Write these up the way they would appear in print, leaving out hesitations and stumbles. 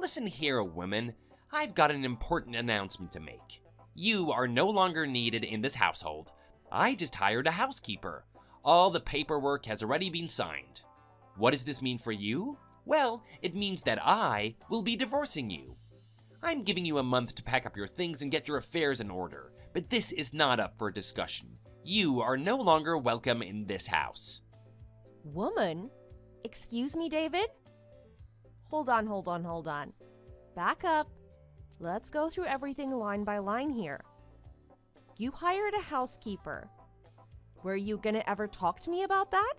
Listen here, woman. I've got an important announcement to make. You are no longer needed in this household. I just hired a housekeeper. All the paperwork has already been signed. What does this mean for you? Well, it means that I will be divorcing you. I'm giving you a month to pack up your things and get your affairs in order, but this is not up for discussion. You are no longer welcome in this house. Woman? Excuse me, David? Hold on. Back up. Let's go through everything line by line here. You hired a housekeeper. Were you gonna ever talk to me about that?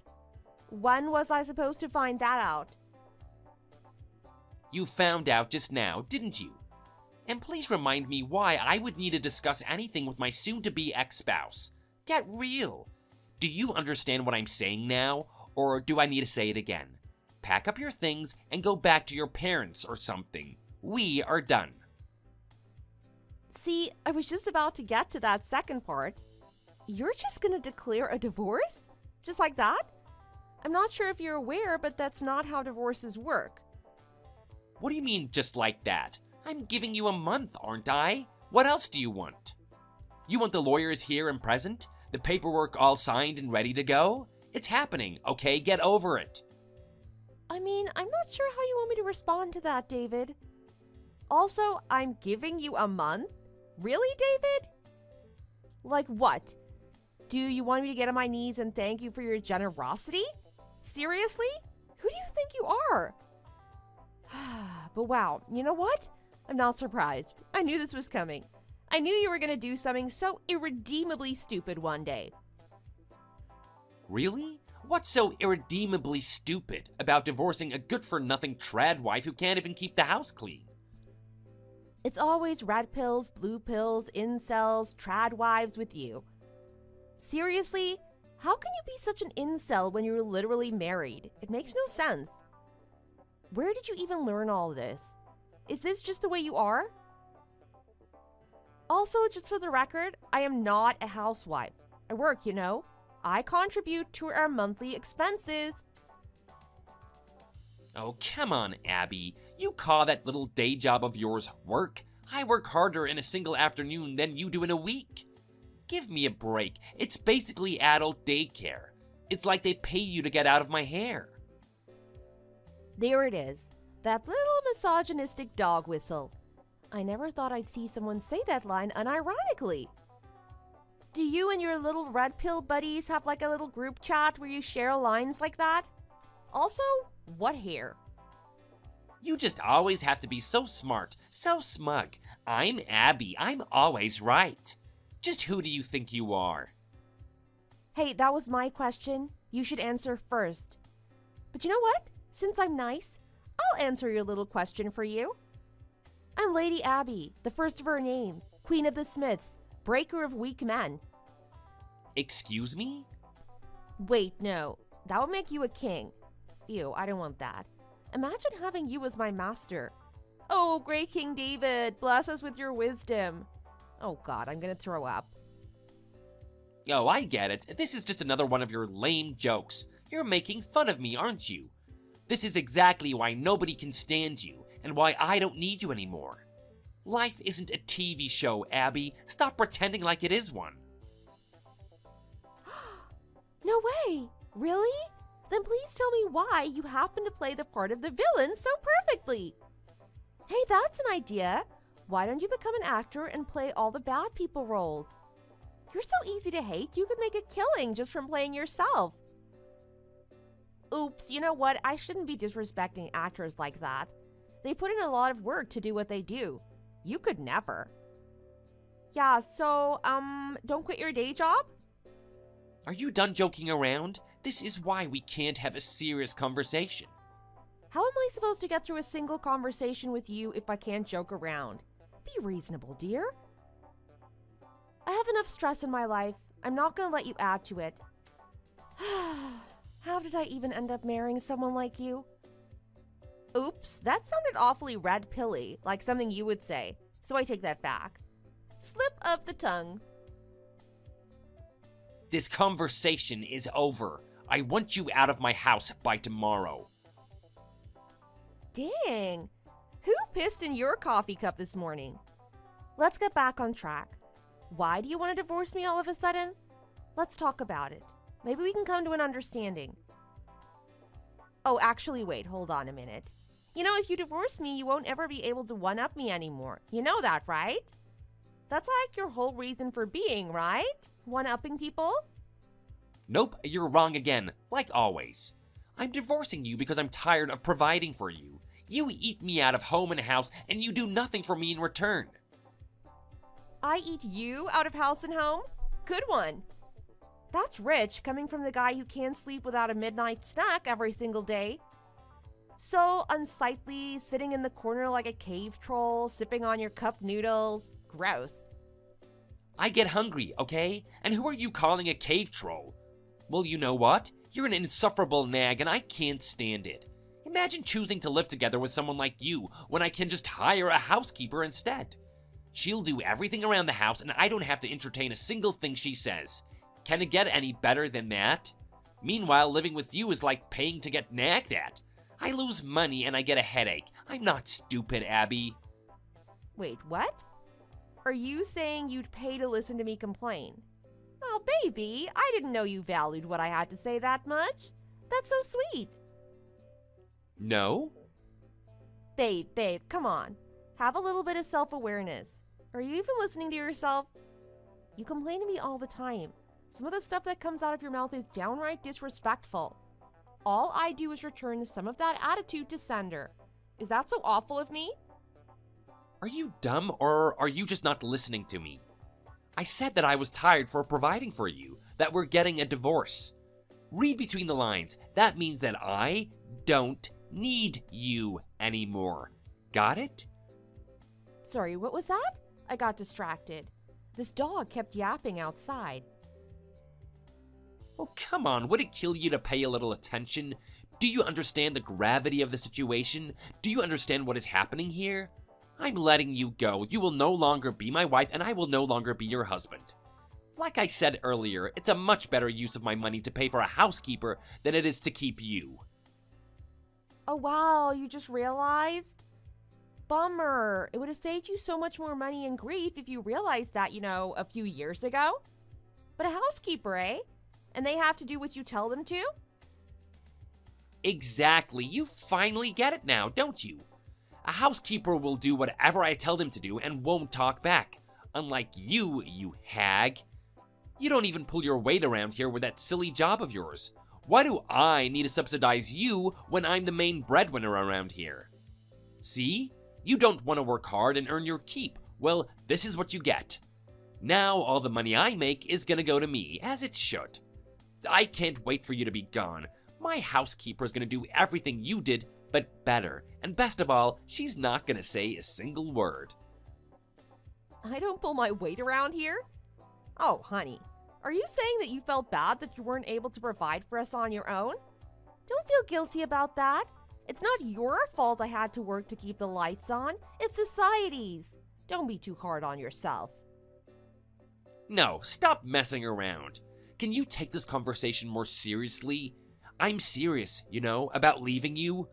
When was I supposed to find that out? You found out just now, didn't you? And please remind me why I would need to discuss anything with my soon-to-be ex-spouse. Get real. Do you understand what I'm saying now, or do I need to say it again? Pack up your things and go back to your parents or something. We are done. See, I was just about to get to that second part. You're just gonna declare a divorce? Just like that? I'm not sure if you're aware, but that's not how divorces work. What do you mean, just like that? I'm giving you a month, aren't I? What else do you want? You want the lawyers here and present? The paperwork all signed and ready to go? It's happening, okay? Get over it. I mean, I'm not sure how you want me to respond to that, David. Also, I'm giving you a month? Really, David? Like what? Do you want me to get on my knees and thank you for your generosity? Seriously? Who do you think you are? But wow, you know what? I'm not surprised. I knew this was coming. I knew you were going to do something so irredeemably stupid one day. Really? What's so irredeemably stupid about divorcing a good-for-nothing trad wife who can't even keep the house clean? It's always red pills, blue pills, incels, trad wives with you. Seriously? How can you be such an incel when you're literally married? It makes no sense. Where did you even learn all this? Is this just the way you are? Also, just for the record, I am not a housewife. I work, you know. I contribute to our monthly expenses. Oh, come on, Abby. You call that little day job of yours work? I work harder in a single afternoon than you do in a week. Give me a break. It's basically adult daycare. It's like they pay you to get out of my hair. There it is. That little misogynistic dog whistle. I never thought I'd see someone say that line unironically. Do you and your little red pill buddies have like a little group chat where you share lines like that? Also, what hair? You just always have to be so smart, so smug. I'm Abby. I'm always right. Just who do you think you are? Hey, that was my question. You should answer first. But you know what? Since I'm nice, I'll answer your little question for you. I'm Lady Abby, the first of her name, Queen of the Smiths, breaker of weak men. Excuse me? Wait, no. That would make you a king. Ew, I don't want that. Imagine having you as my master. Oh, great King David, bless us with your wisdom. Oh God, I'm gonna throw up. Oh, I get it. This is just another one of your lame jokes. You're making fun of me, aren't you? This is exactly why nobody can stand you, and why I don't need you anymore. Life isn't a TV show, Abby. Stop pretending like it is one. No way! Really? Then please tell me why you happen to play the part of the villain so perfectly. Hey, that's an idea. Why don't you become an actor and play all the bad people roles? You're so easy to hate, you could make a killing just from playing yourself. Oops, you know what? I shouldn't be disrespecting actors like that. They put in a lot of work to do what they do. You could never. Yeah, so, don't quit your day job? Are you done joking around? This is why we can't have a serious conversation. How am I supposed to get through a single conversation with you if I can't joke around? Be reasonable, dear. I have enough stress in my life. I'm not gonna let you add to it. How did I even end up marrying someone like you? Oops, that sounded awfully red pilly, like something you would say, so I take that back. Slip of the tongue. This conversation is over. I want you out of my house by tomorrow. Dang, Who pissed in your coffee cup this morning? Let's get back on track. Why do you want to divorce me all of a sudden? Let's talk about it. Maybe we can come to an understanding. Oh, actually, wait, hold on a minute. You know, if you divorce me, you won't ever be able to one-up me anymore. You know that, right? That's like your whole reason for being, right? One-upping people? Nope, you're wrong again, like always. I'm divorcing you because I'm tired of providing for you. You eat me out of home and house, and you do nothing for me in return. I eat you out of house and home? Good one. That's rich, coming from the guy who can't sleep without a midnight snack every single day. So unsightly, sitting in the corner like a cave troll, sipping on your cup noodles. Gross. I get hungry, okay? And who are you calling a cave troll? Well, you know what? You're an insufferable nag, and I can't stand it. Imagine choosing to live together with someone like you when I can just hire a housekeeper instead. She'll do everything around the house, and I don't have to entertain a single thing she says. Can it get any better than that? Meanwhile, living with you is like paying to get nagged at. I lose money and I get a headache. I'm not stupid, Abby. Wait, what? Are you saying you'd pay to listen to me complain? Oh, baby, I didn't know you valued what I had to say that much. That's so sweet. No? Babe, come on. Have a little bit of self-awareness. Are you even listening to yourself? You complain to me all the time. Some of the stuff that comes out of your mouth is downright disrespectful. All I do is return some of that attitude to sender. Is that so awful of me? Are you dumb, or are you just not listening to me? I said that I was tired for providing for you, that we're getting a divorce. Read between the lines. That means that I don't need you anymore. Got it? Sorry, what was that? I got distracted. This dog kept yapping outside. Oh, come on, would it kill you to pay a little attention? Do you understand the gravity of the situation? Do you understand what is happening here? I'm letting you go. You will no longer be my wife, and I will no longer be your husband. Like I said earlier, it's a much better use of my money to pay for a housekeeper than it is to keep you. Oh wow, you just realized? Bummer. It would have saved you so much more money and grief if you realized that, a few years ago. But a housekeeper, eh? And they have to do what you tell them to? Exactly. You finally get it now, don't you? A housekeeper will do whatever I tell them to do and won't talk back. Unlike you, you hag. You don't even pull your weight around here with that silly job of yours. Why do I need to subsidize you when I'm the main breadwinner around here? See? You don't want to work hard and earn your keep. Well, this is what you get. Now all the money I make is gonna go to me, as it should. I can't wait for you to be gone. My housekeeper is gonna do everything you did, but better. And best of all, she's not gonna say a single word. I don't pull my weight around here? Oh, honey, are you saying that you felt bad that you weren't able to provide for us on your own? Don't feel guilty about that. It's not your fault I had to work to keep the lights on. It's society's. Don't be too hard on yourself. No, stop messing around. Can you take this conversation more seriously? I'm serious, about leaving you.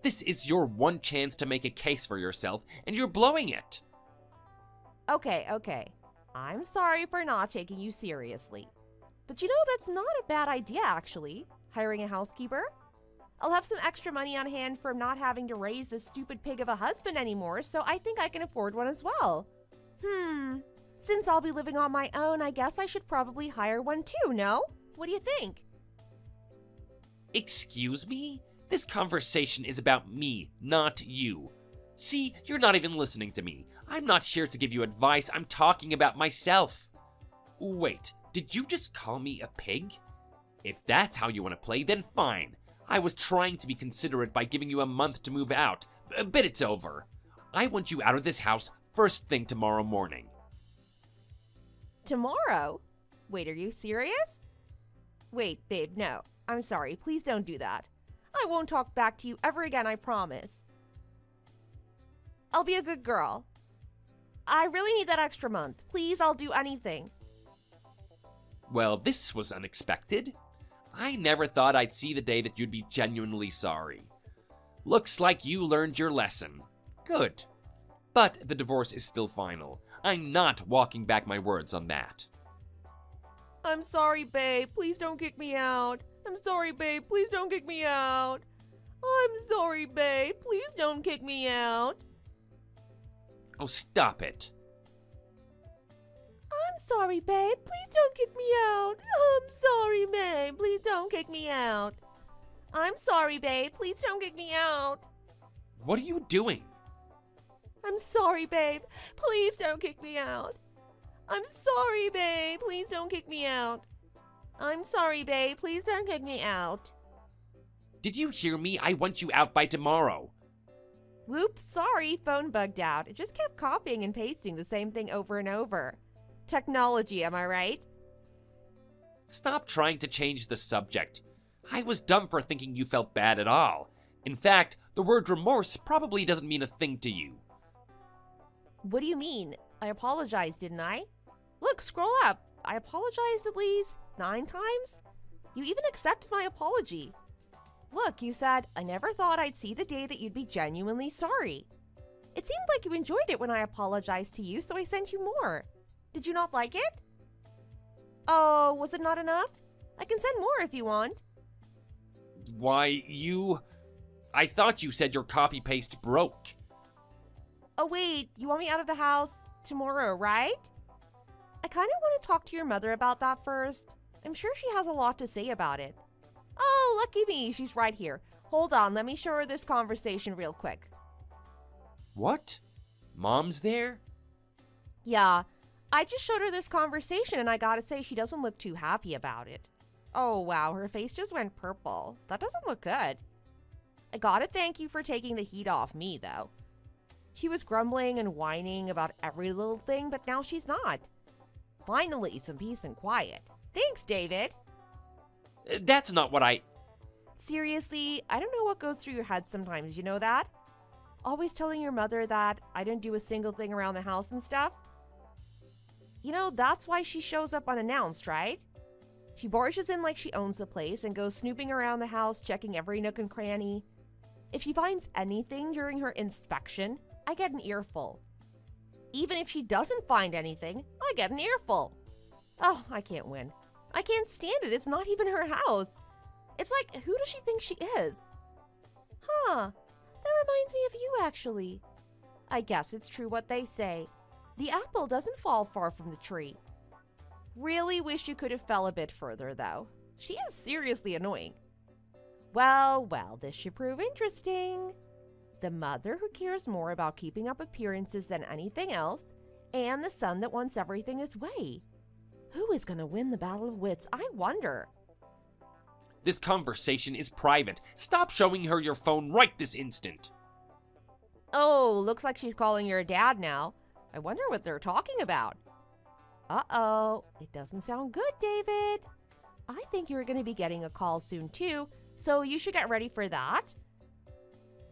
This is your one chance to make a case for yourself, and you're blowing it. Okay. I'm sorry for not taking you seriously. But that's not a bad idea, actually, hiring a housekeeper. I'll have some extra money on hand from not having to raise this stupid pig of a husband anymore, so I think I can afford one as well. Since I'll be living on my own, I guess I should probably hire one too, no? What do you think? Excuse me? This conversation is about me, not you. See, you're not even listening to me. I'm not here to give you advice, I'm talking about myself. Wait, did you just call me a pig? If that's how you want to play, then fine. I was trying to be considerate by giving you a month to move out, but it's over. I want you out of this house first thing tomorrow morning. Tomorrow? Wait, are you serious? Wait, babe, no. I'm sorry, please don't do that. I won't talk back to you ever again, I promise. I'll be a good girl. I really need that extra month. Please, I'll do anything. Well, this was unexpected. I never thought I'd see the day that you'd be genuinely sorry. Looks like you learned your lesson. Good. But the divorce is still final. I'm not walking back my words on that. I'm sorry, babe. Please don't kick me out. I'm sorry, babe. Please don't kick me out. I'm sorry, babe. Please don't kick me out. Oh, stop it. I'm sorry, babe. Please don't kick me out. I'm sorry, babe. Please don't kick me out. I'm sorry, babe. Please don't kick me out. What are you doing? I'm sorry, babe. Please don't kick me out. I'm sorry, babe. Please don't kick me out. I'm sorry, babe. Please don't kick me out. Did you hear me? I want you out by tomorrow. Whoops, sorry, phone bugged out. It just kept copying and pasting the same thing over and over. Technology, am I right? Stop trying to change the subject. I was dumb for thinking you felt bad at all. In fact, the word remorse probably doesn't mean a thing to you. What do you mean? I apologized, didn't I? Look, scroll up. I apologized at least 9 times? You even accepted my apology. Look, you said, I never thought I'd see the day that you'd be genuinely sorry. It seemed like you enjoyed it when I apologized to you, so I sent you more. Did you not like it? Oh, was it not enough? I can send more if you want. Why, I thought you said your copy-paste broke. Oh wait, you want me out of the house tomorrow, right? I kind of want to talk to your mother about that first. I'm sure she has a lot to say about it. Oh, lucky me, she's right here. Hold on, let me show her this conversation real quick. What? Mom's there? Yeah, I just showed her this conversation and I gotta say she doesn't look too happy about it. Oh wow, her face just went purple. That doesn't look good. I gotta thank you for taking the heat off me, though. She was grumbling and whining about every little thing, but now she's not. Finally, some peace and quiet. Thanks, David. That's not what I... Seriously, I don't know what goes through your head sometimes, you know that? Always telling your mother that I didn't do a single thing around the house and stuff. You know, that's why she shows up unannounced, right? She barges in like she owns the place and goes snooping around the house, checking every nook and cranny. If she finds anything during her inspection, I get an earful. Even if she doesn't find anything, I get an earful. Oh, I can't win. I can't stand it. It's not even her house. It's like, who does she think she is? Huh, that reminds me of you, actually. I guess it's true what they say. The apple doesn't fall far from the tree. Really wish you could have fell a bit further, though. She is seriously annoying. Well, this should prove interesting. The mother who cares more about keeping up appearances than anything else, and the son that wants everything his way. Who is going to win the battle of wits, I wonder? This conversation is private. Stop showing her your phone right this instant. Oh, looks like she's calling your dad now. I wonder what they're talking about. Uh-oh, it doesn't sound good, David. I think you're going to be getting a call soon, too, so you should get ready for that.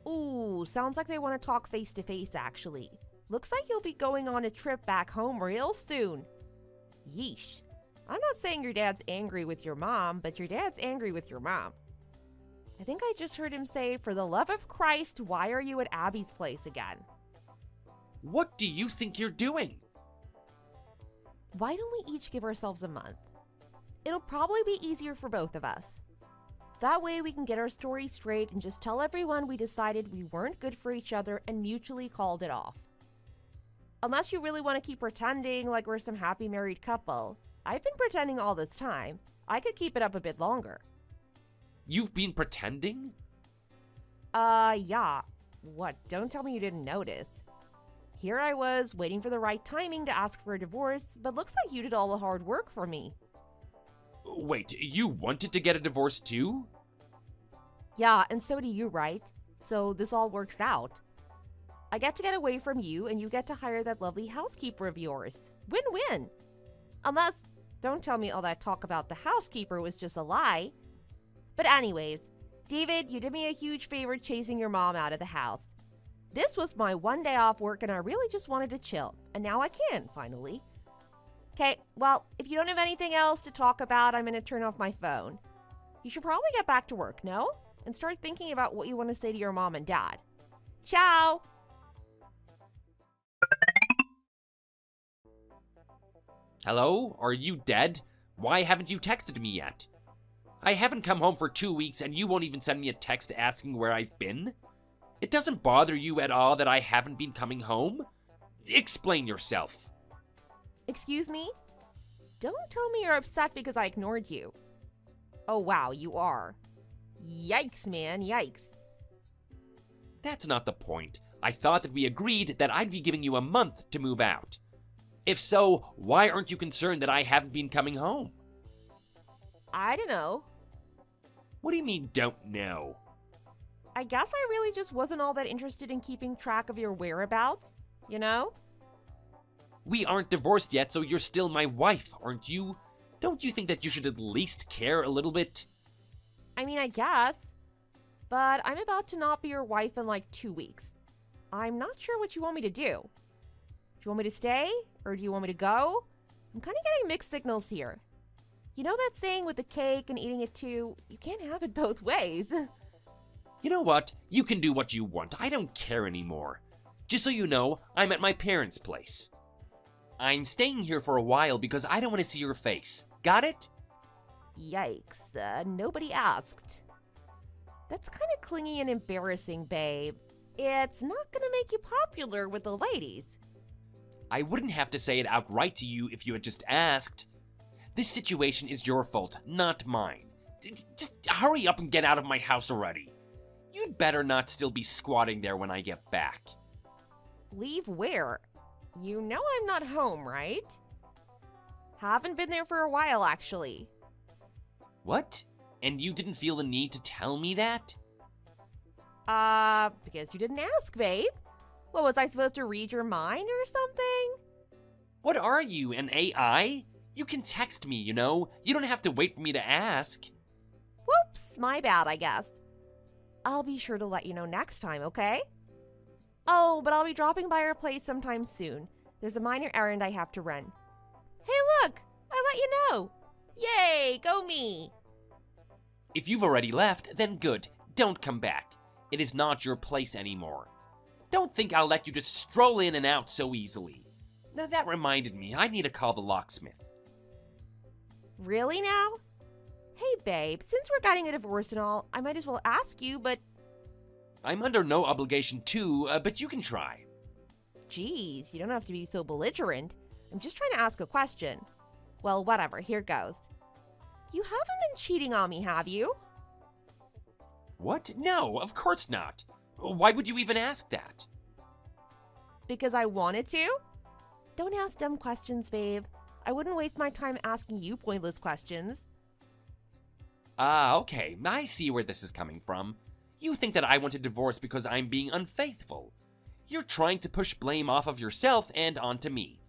Ooh, sounds like they want to talk face-to-face, actually. Looks like you'll be going on a trip back home real soon. Yeesh. I'm not saying your dad's angry with your mom, but your dad's angry with your mom. I think I just heard him say, for the love of Christ, why are you at Abby's place again? What do you think you're doing? Why don't we each give ourselves a month? It'll probably be easier for both of us. That way we can get our story straight and just tell everyone we decided we weren't good for each other and mutually called it off. Unless you really want to keep pretending like we're some happy married couple. I've been pretending all this time. I could keep it up a bit longer. You've been pretending? Yeah. What, don't tell me you didn't notice. Here I was, waiting for the right timing to ask for a divorce, but looks like you did all the hard work for me. Wait, you wanted to get a divorce too? Yeah, and so do you, right? So this all works out. I get to get away from you, and you get to hire that lovely housekeeper of yours. Win-win. Unless, don't tell me all that talk about the housekeeper was just a lie. But anyways, David, you did me a huge favor chasing your mom out of the house. This was my one day off work, and I really just wanted to chill. And now I can, finally. Okay, well, if you don't have anything else to talk about, I'm going to turn off my phone. You should probably get back to work, no? And start thinking about what you want to say to your mom and dad. Ciao! Hello? Are you dead? Why haven't you texted me yet? I haven't come home for 2 weeks and you won't even send me a text asking where I've been? It doesn't bother you at all that I haven't been coming home? Explain yourself. Excuse me? Don't tell me you're upset because I ignored you. Oh wow, you are. Yikes, man, yikes. That's not the point. I thought that we agreed that I'd be giving you a month to move out. If so, why aren't you concerned that I haven't been coming home? I don't know. What do you mean, don't know? I guess I really just wasn't all that interested in keeping track of your whereabouts, you know? We aren't divorced yet, so you're still my wife, aren't you? Don't you think that you should at least care a little bit? I mean, I guess. But I'm about to not be your wife in like 2 weeks. I'm not sure what you want me to do. Do you want me to stay? Or do you want me to go? I'm kind of getting mixed signals here. You know that saying with the cake and eating it too? You can't have it both ways. You know what? You can do what you want. I don't care anymore. Just so you know, I'm at my parents' place. I'm staying here for a while because I don't want to see your face. Got it? Yikes, nobody asked. That's kind of clingy and embarrassing, babe. It's not gonna make you popular with the ladies. I wouldn't have to say it outright to you if you had just asked. This situation is your fault, not mine. Just hurry up and get out of my house already. You'd better not still be squatting there when I get back. Leave where? You know I'm not home, right? Haven't been there for a while, actually. What? And you didn't feel the need to tell me that? Because you didn't ask, babe. What, was I supposed to read your mind or something? What are you, an AI? You can text me, you know? You don't have to wait for me to ask. Whoops, my bad, I guess. I'll be sure to let you know next time, okay? Oh, but I'll be dropping by your place sometime soon. There's a minor errand I have to run. Hey, look! I let you know! Yay, go me! If you've already left, then good. Don't come back. It is not your place anymore. Don't think I'll let you just stroll in and out so easily. Now that reminded me, I need to call the locksmith. Really now? Hey, babe, since we're getting a divorce and all, I might as well ask you, but... I'm under no obligation to, but you can try. Geez, you don't have to be so belligerent. I'm just trying to ask a question. Well, whatever, here goes. You haven't been cheating on me, have you? What? No, of course not. Why would you even ask that? Because I wanted to? Don't ask dumb questions, babe. I wouldn't waste my time asking you pointless questions. Okay, I see where this is coming from. You think that I want a divorce because I'm being unfaithful. You're trying to push blame off of yourself and onto me.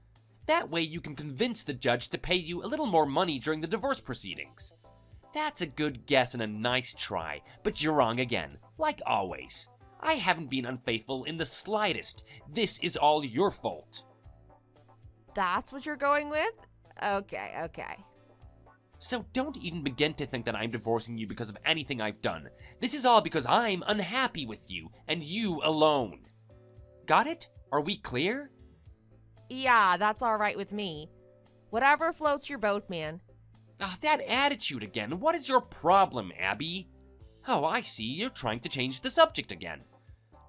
That way you can convince the judge to pay you a little more money during the divorce proceedings. That's a good guess and a nice try, but you're wrong again, like always. I haven't been unfaithful in the slightest. This is all your fault. That's what you're going with? Okay. So don't even begin to think that I'm divorcing you because of anything I've done. This is all because I'm unhappy with you, and you alone. Got it? Are we clear? Yeah, that's alright with me. Whatever floats your boat, man. That attitude again. What is your problem, Abby? Oh, I see. You're trying to change the subject again.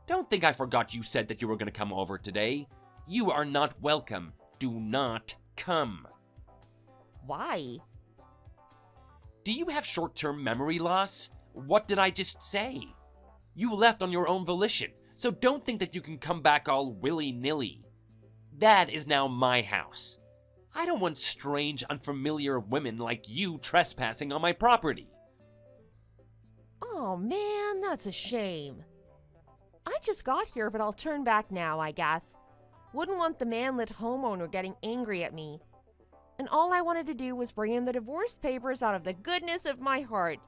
Don't think I forgot you said that you were going to come over today. You are not welcome. Do not come. Why? Do you have short-term memory loss? What did I just say? You left on your own volition, so don't think that you can come back all willy-nilly. That is now my house. I don't want strange, unfamiliar women like you trespassing on my property. Oh man, that's a shame. I just got here, but I'll turn back now, I guess. Wouldn't want the manlit homeowner getting angry at me. And all I wanted to do was bring him the divorce papers out of the goodness of my heart.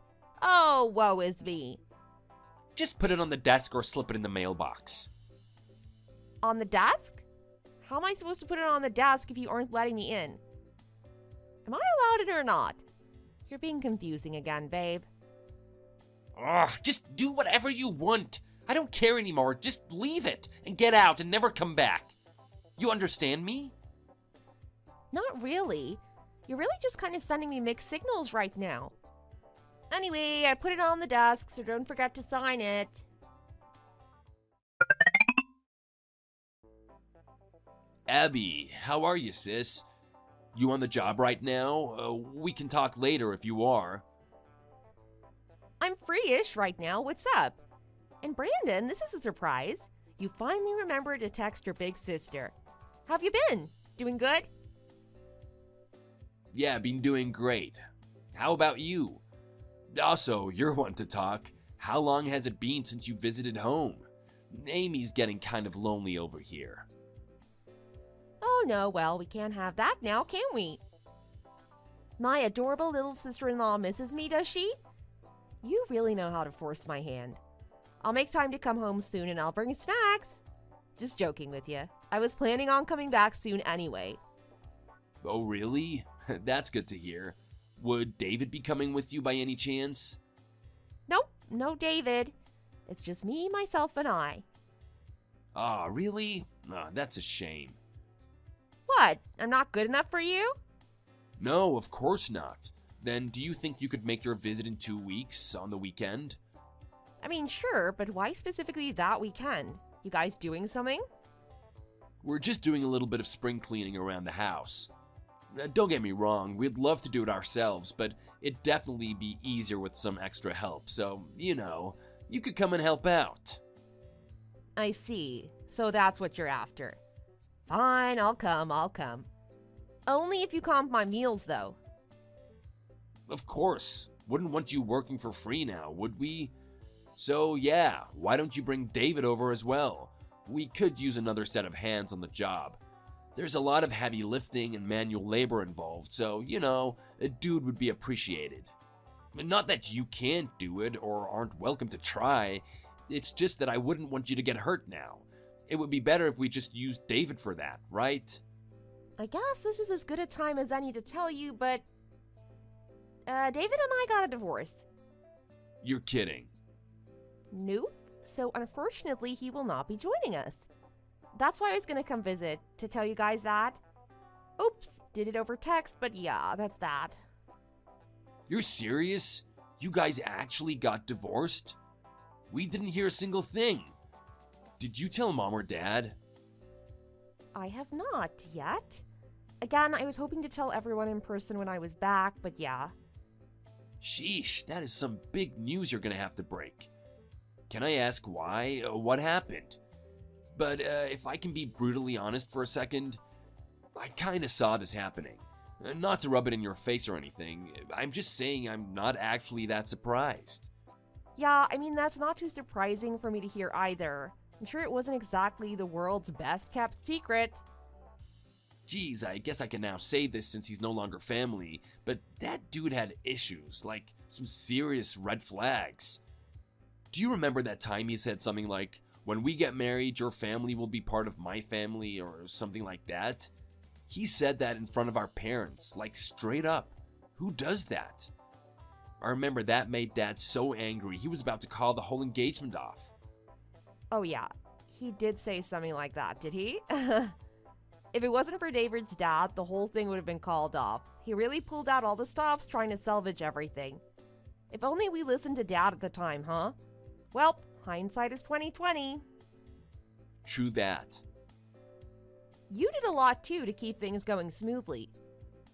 Oh, woe is me. Just put it on the desk or slip it in the mailbox. On the desk? How am I supposed to put it on the desk if you aren't letting me in? Am I allowed it or not? You're being confusing again, babe. Ugh, just do whatever you want. I don't care anymore. Just leave it and get out and never come back. You understand me? Not really. You're really just kind of sending me mixed signals right now. Anyway, I put it on the desk, so don't forget to sign it. Abby, how are you, sis? You on the job right now? We can talk later if you are. I'm free-ish right now. What's up? And Brandon, this is a surprise. You finally remembered to text your big sister. How have you been? Doing good? Yeah, been doing great. How about you? Also, you're one to talk. How long has it been since you visited home? Amy's getting kind of lonely over here. Oh no, well, we can't have that now, can we? My adorable little sister-in-law misses me, does she? You really know how to force my hand. I'll make time to come home soon and I'll bring snacks. Just joking with you. I was planning on coming back soon anyway. Oh, really? That's good to hear. Would David be coming with you by any chance? Nope, no David. It's just me, myself, and I. Ah, really? That's a shame. What? I'm not good enough for you? No, of course not. Then do you think you could make your visit in 2 weeks on the weekend? I mean, sure, but why specifically that weekend? You guys doing something? We're just doing a little bit of spring cleaning around the house. Don't get me wrong, we'd love to do it ourselves, but it'd definitely be easier with some extra help, so, you could come and help out. I see. So that's what you're after. Fine, I'll come. Only if you comp my meals, though. Of course. Wouldn't want you working for free now, would we? So yeah, why don't you bring David over as well? We could use another set of hands on the job. There's a lot of heavy lifting and manual labor involved, so, a dude would be appreciated. Not that you can't do it or aren't welcome to try, it's just that I wouldn't want you to get hurt now. It would be better if we just used David for that, right? I guess this is as good a time as any to tell you, but David and I got a divorce. You're kidding. Nope. So unfortunately, he will not be joining us. That's why I was gonna come visit, to tell you guys that. Oops, did it over text, but yeah, that's that. You're serious? You guys actually got divorced? We didn't hear a single thing. Did you tell Mom or Dad? I have not yet. Again, I was hoping to tell everyone in person when I was back, but yeah. Sheesh, that is some big news you're gonna have to break. Can I ask why? What happened? But if I can be brutally honest for a second, I kinda saw this happening. Not to rub it in your face or anything, I'm just saying I'm not actually that surprised. Yeah, I mean, that's not too surprising for me to hear either. I'm sure it wasn't exactly the world's best kept secret. Geez, I guess I can now say this since he's no longer family, but that dude had issues, like some serious red flags. Do you remember that time he said something like, "When we get married, your family will be part of my family," or something like that? He said that in front of our parents, like straight up. Who does that? I remember that made Dad so angry he was about to call the whole engagement off. Oh yeah, he did say something like that, did he? If it wasn't for David's dad, the whole thing would have been called off. He really pulled out all the stops trying to salvage everything. If only we listened to Dad at the time, huh? Well, hindsight is 20/20. True that. You did a lot too to keep things going smoothly.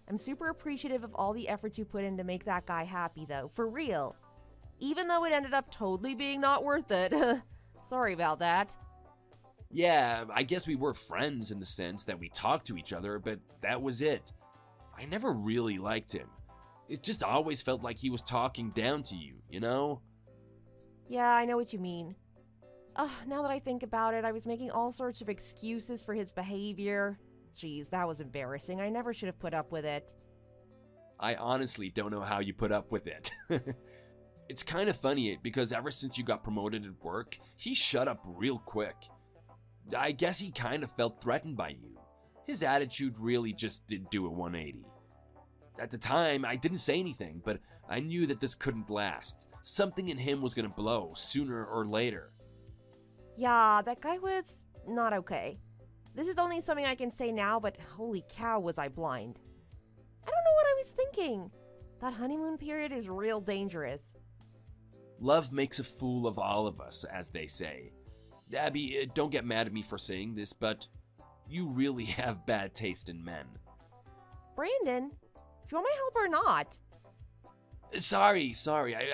I'm super appreciative of all the effort you put in to make that guy happy though, for real. Even though it ended up totally being not worth it. Sorry about that. Yeah, I guess we were friends in the sense that we talked to each other, but that was it. I never really liked him. It just always felt like he was talking down to you, you know? Yeah, I know what you mean. Now that I think about it, I was making all sorts of excuses for his behavior. Jeez, that was embarrassing. I never should have put up with it. I honestly don't know how you put up with it. It's kind of funny because ever since you got promoted at work, he shut up real quick. I guess he kind of felt threatened by you. His attitude really just did do a 180. At the time, I didn't say anything, but I knew that this couldn't last. Something in him was gonna blow sooner or later. Yeah, that guy was not okay. This is only something I can say now, but holy cow, was I blind. I don't know what I was thinking. That honeymoon period is real dangerous. Love makes a fool of all of us, as they say. Abby, don't get mad at me for saying this, but you really have bad taste in men. Brandon, do you want my help or not? Sorry,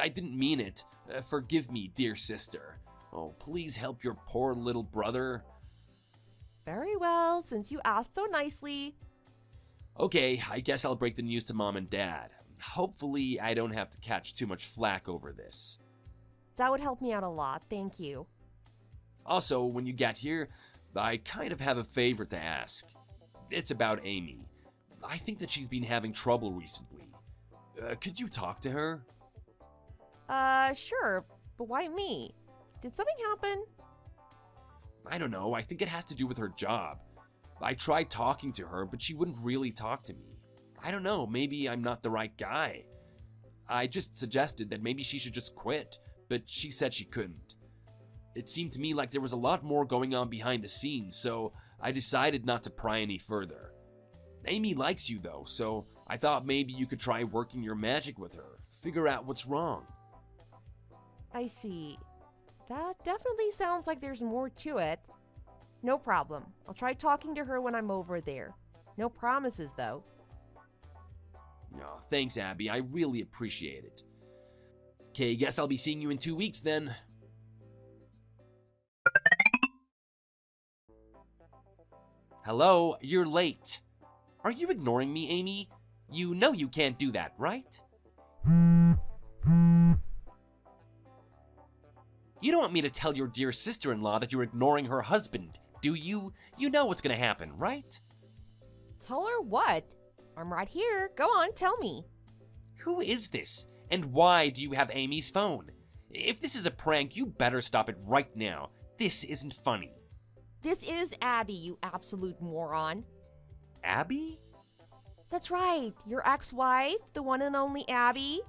I didn't mean it. Forgive me, dear sister. Oh, please help your poor little brother. Very well, since you asked so nicely. Okay, I guess I'll break the news to Mom and Dad. Hopefully, I don't have to catch too much flack over this. That would help me out a lot, thank you. Also, when you get here, I kind of have a favor to ask. It's about Amy. I think that she's been having trouble recently. Could you talk to her? Sure, but why me? Did something happen? I don't know, I think it has to do with her job. I tried talking to her, but she wouldn't really talk to me. I don't know, maybe I'm not the right guy. I just suggested that maybe she should just quit, but she said she couldn't. It seemed to me like there was a lot more going on behind the scenes, so I decided not to pry any further. Amy likes you though, so I thought maybe you could try working your magic with her, figure out what's wrong. I see. That definitely sounds like there's more to it. No problem. I'll try talking to her when I'm over there. No promises, though. Oh, thanks, Abby. I really appreciate it. Okay, guess I'll be seeing you in 2 weeks then. Hello, you're late. Are you ignoring me, Amy? You know you can't do that, right? You don't want me to tell your dear sister-in-law that you're ignoring her husband, do you? You know what's gonna happen, right? Tell her what? I'm right here. Go on, tell me. Who is this? And why do you have Amy's phone? If this is a prank, you better stop it right now. This isn't funny. This is Abby, you absolute moron. Abby? That's right. Your ex-wife, the one and only Abby.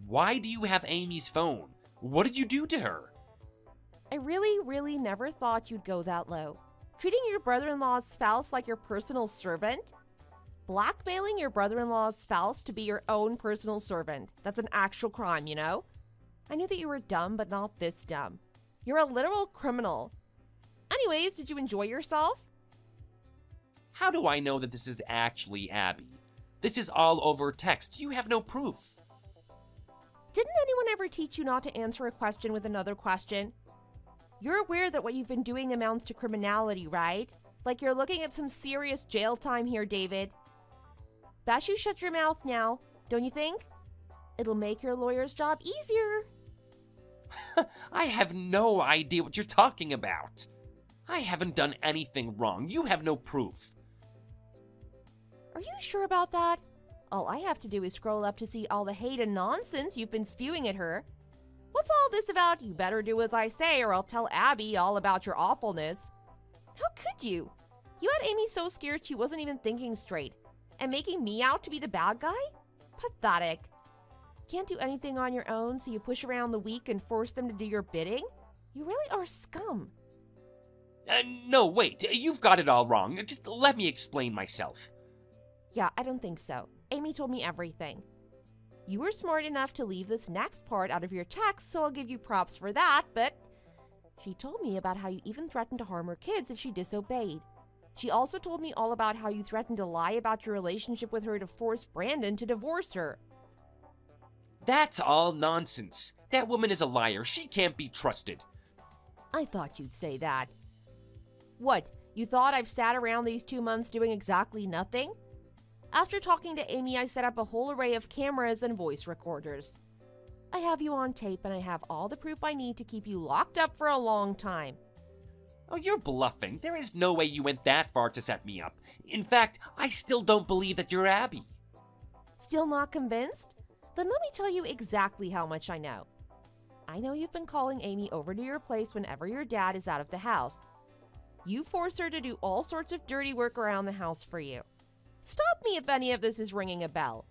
Why do you have Amy's phone? What did you do to her? I really never thought you'd go that low. Treating your brother-in-law's spouse like your personal servant? Blackmailing your brother-in-law's spouse to be your own personal servant. That's an actual crime, you know? I knew that you were dumb, but not this dumb. You're a literal criminal. Anyways, did you enjoy yourself? How do I know that this is actually Abby? This is all over text. You have no proof. Didn't anyone ever teach you not to answer a question with another question? You're aware that what you've been doing amounts to criminality, right? Like you're looking at some serious jail time here, David. Best you shut your mouth now, don't you think? It'll make your lawyer's job easier. I have no idea what you're talking about. I haven't done anything wrong. You have no proof. Are you sure about that? All I have to do is scroll up to see all the hate and nonsense you've been spewing at her. What's all this about? You better do as I say or I'll tell Abby all about your awfulness. How could you? You had Amy so scared she wasn't even thinking straight. And making me out to be the bad guy? Pathetic. Can't do anything on your own, so you push around the weak and force them to do your bidding? You really are scum. No, wait. You've got it all wrong. Just let me explain myself. Yeah, I don't think so. Amy told me everything. You were smart enough to leave this next part out of your text, so I'll give you props for that, but she told me about how you even threatened to harm her kids if she disobeyed. She also told me all about how you threatened to lie about your relationship with her to force Brandon to divorce her. That's all nonsense. That woman is a liar. She can't be trusted. I thought you'd say that. What, you thought I've sat around these 2 months doing exactly nothing? After talking to Amy, I set up a whole array of cameras and voice recorders. I have you on tape and I have all the proof I need to keep you locked up for a long time. Oh, you're bluffing. There is no way you went that far to set me up. In fact, I still don't believe that you're Abby. Still not convinced? Then let me tell you exactly how much I know. I know you've been calling Amy over to your place whenever your dad is out of the house. You force her to do all sorts of dirty work around the house for you. Stop me if any of this is ringing a bell.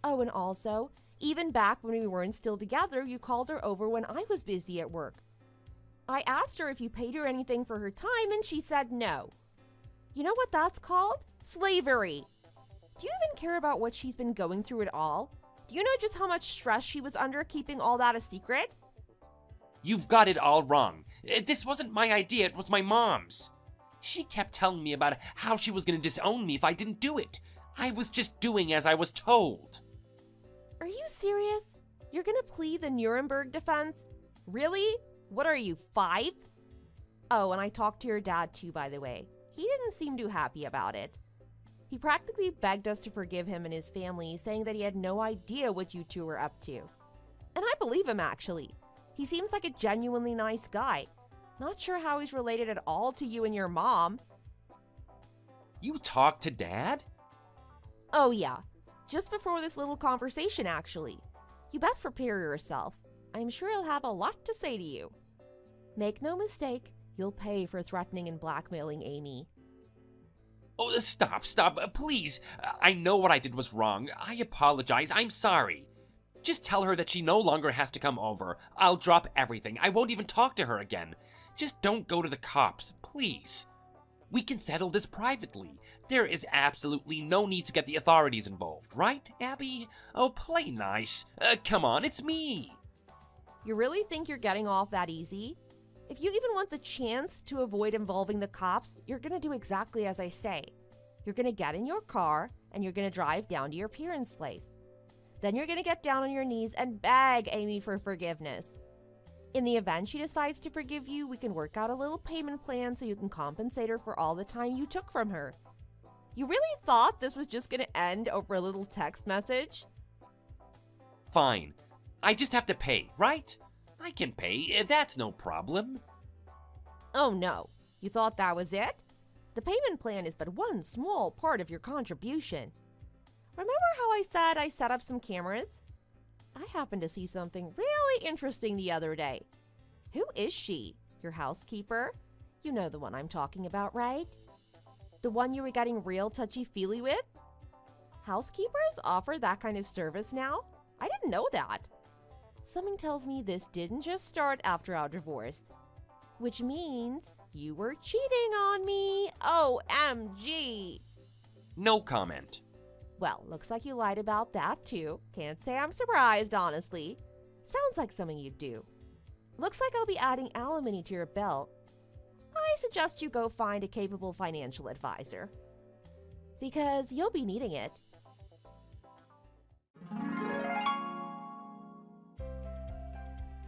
Oh, and also, even back when we weren't still together, you called her over when I was busy at work. I asked her if you paid her anything for her time, and she said no. You know what that's called? Slavery. Do you even care about what she's been going through at all? Do you know just how much stress she was under keeping all that a secret? You've got it all wrong. This wasn't my idea, it was my mom's. She kept telling me about how she was going to disown me if I didn't do it. I was just doing as I was told. Are you serious? You're gonna plead the Nuremberg defense? Really? What are you, 5? Oh, and I talked to your dad too, by the way. He didn't seem too happy about it. He practically begged us to forgive him and his family, saying that he had no idea what you two were up to. And I believe him, actually. He seems like a genuinely nice guy. Not sure how he's related at all to you and your mom. You talked to Dad? Oh yeah, just before this little conversation, actually. You best prepare yourself. I'm sure he'll have a lot to say to you. Make no mistake, you'll pay for threatening and blackmailing Amy. Oh, stop, please. I know what I did was wrong. I apologize, I'm sorry. Just tell her that she no longer has to come over. I'll drop everything. I won't even talk to her again. Just don't go to the cops, please. We can settle this privately. There is absolutely no need to get the authorities involved, right, Abby? Oh, play nice. Come on, it's me. You really think you're getting off that easy? If you even want the chance to avoid involving the cops, you're gonna do exactly as I say. You're gonna get in your car and you're gonna drive down to your parents' place. Then you're gonna get down on your knees and beg Amy for forgiveness. In the event she decides to forgive you, we can work out a little payment plan so you can compensate her for all the time you took from her. You really thought this was just gonna end over a little text message? Fine. I just have to pay, right? I can pay, that's no problem. Oh no, you thought that was it? The payment plan is but one small part of your contribution. Remember how I said I set up some cameras? I happened to see something really interesting the other day. Who is she? Your housekeeper? You know the one I'm talking about, right? The one you were getting real touchy-feely with? Housekeepers offer that kind of service now? I didn't know that. Something tells me this didn't just start after our divorce. Which means you were cheating on me. OMG. No comment. Well, looks like you lied about that too. Can't say I'm surprised, honestly. Sounds like something you'd do. Looks like I'll be adding alimony to your belt. I suggest you go find a capable financial advisor. Because you'll be needing it.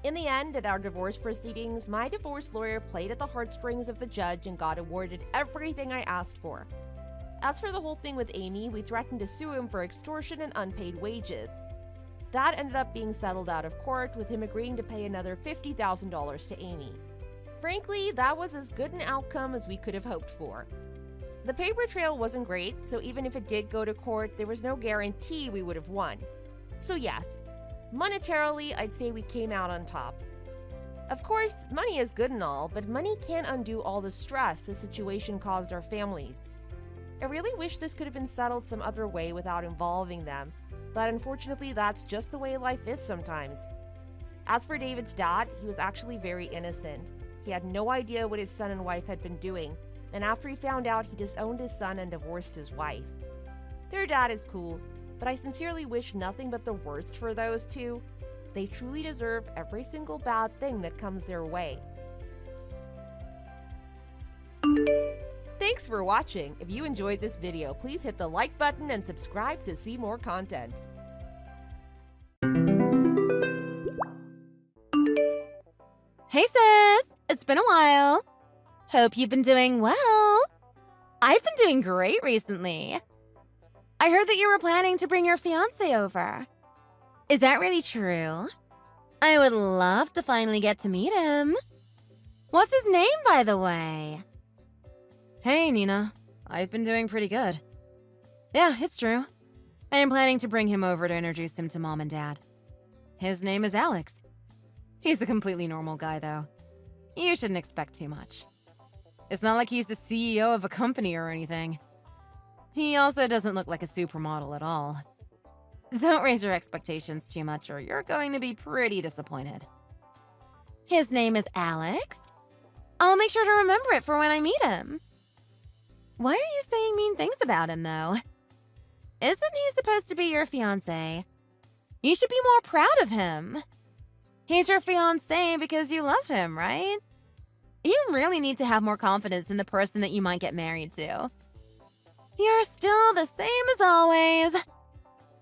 In the end, at our divorce proceedings, my divorce lawyer played at the heartstrings of the judge and got awarded everything I asked for. As for the whole thing with Amy, we threatened to sue him for extortion and unpaid wages. That ended up being settled out of court, with him agreeing to pay another $50,000 to Amy. Frankly, that was as good an outcome as we could have hoped for. The paper trail wasn't great, so even if it did go to court, there was no guarantee we would have won. So yes, monetarily, I'd say we came out on top. Of course, money is good and all, but money can't undo all the stress the situation caused our families. I really wish this could have been settled some other way without involving them, but unfortunately that's just the way life is sometimes. As for David's dad, he was actually very innocent. He had no idea what his son and wife had been doing, and after he found out, he disowned his son and divorced his wife. Their dad is cool, but I sincerely wish nothing but the worst for those two. They truly deserve every single bad thing that comes their way. Thanks for watching. If you enjoyed this video, please hit the like button and subscribe to see more content. Hey sis, it's been a while. Hope you've been doing well. I've been doing great recently. I heard that you were planning to bring your fiancé over. Is that really true? I would love to finally get to meet him. What's his name, by the way? Hey, Nina. I've been doing pretty good. Yeah, it's true. I am planning to bring him over to introduce him to Mom and Dad. His name is Alex. He's a completely normal guy, though. You shouldn't expect too much. It's not like he's the CEO of a company or anything. He also doesn't look like a supermodel at all. Don't raise your expectations too much or you're going to be pretty disappointed. His name is Alex? I'll make sure to remember it for when I meet him. Why are you saying mean things about him, though? Isn't he supposed to be your fiancé? You should be more proud of him. He's your fiancé because you love him, right? You really need to have more confidence in the person that you might get married to. You're still the same as always.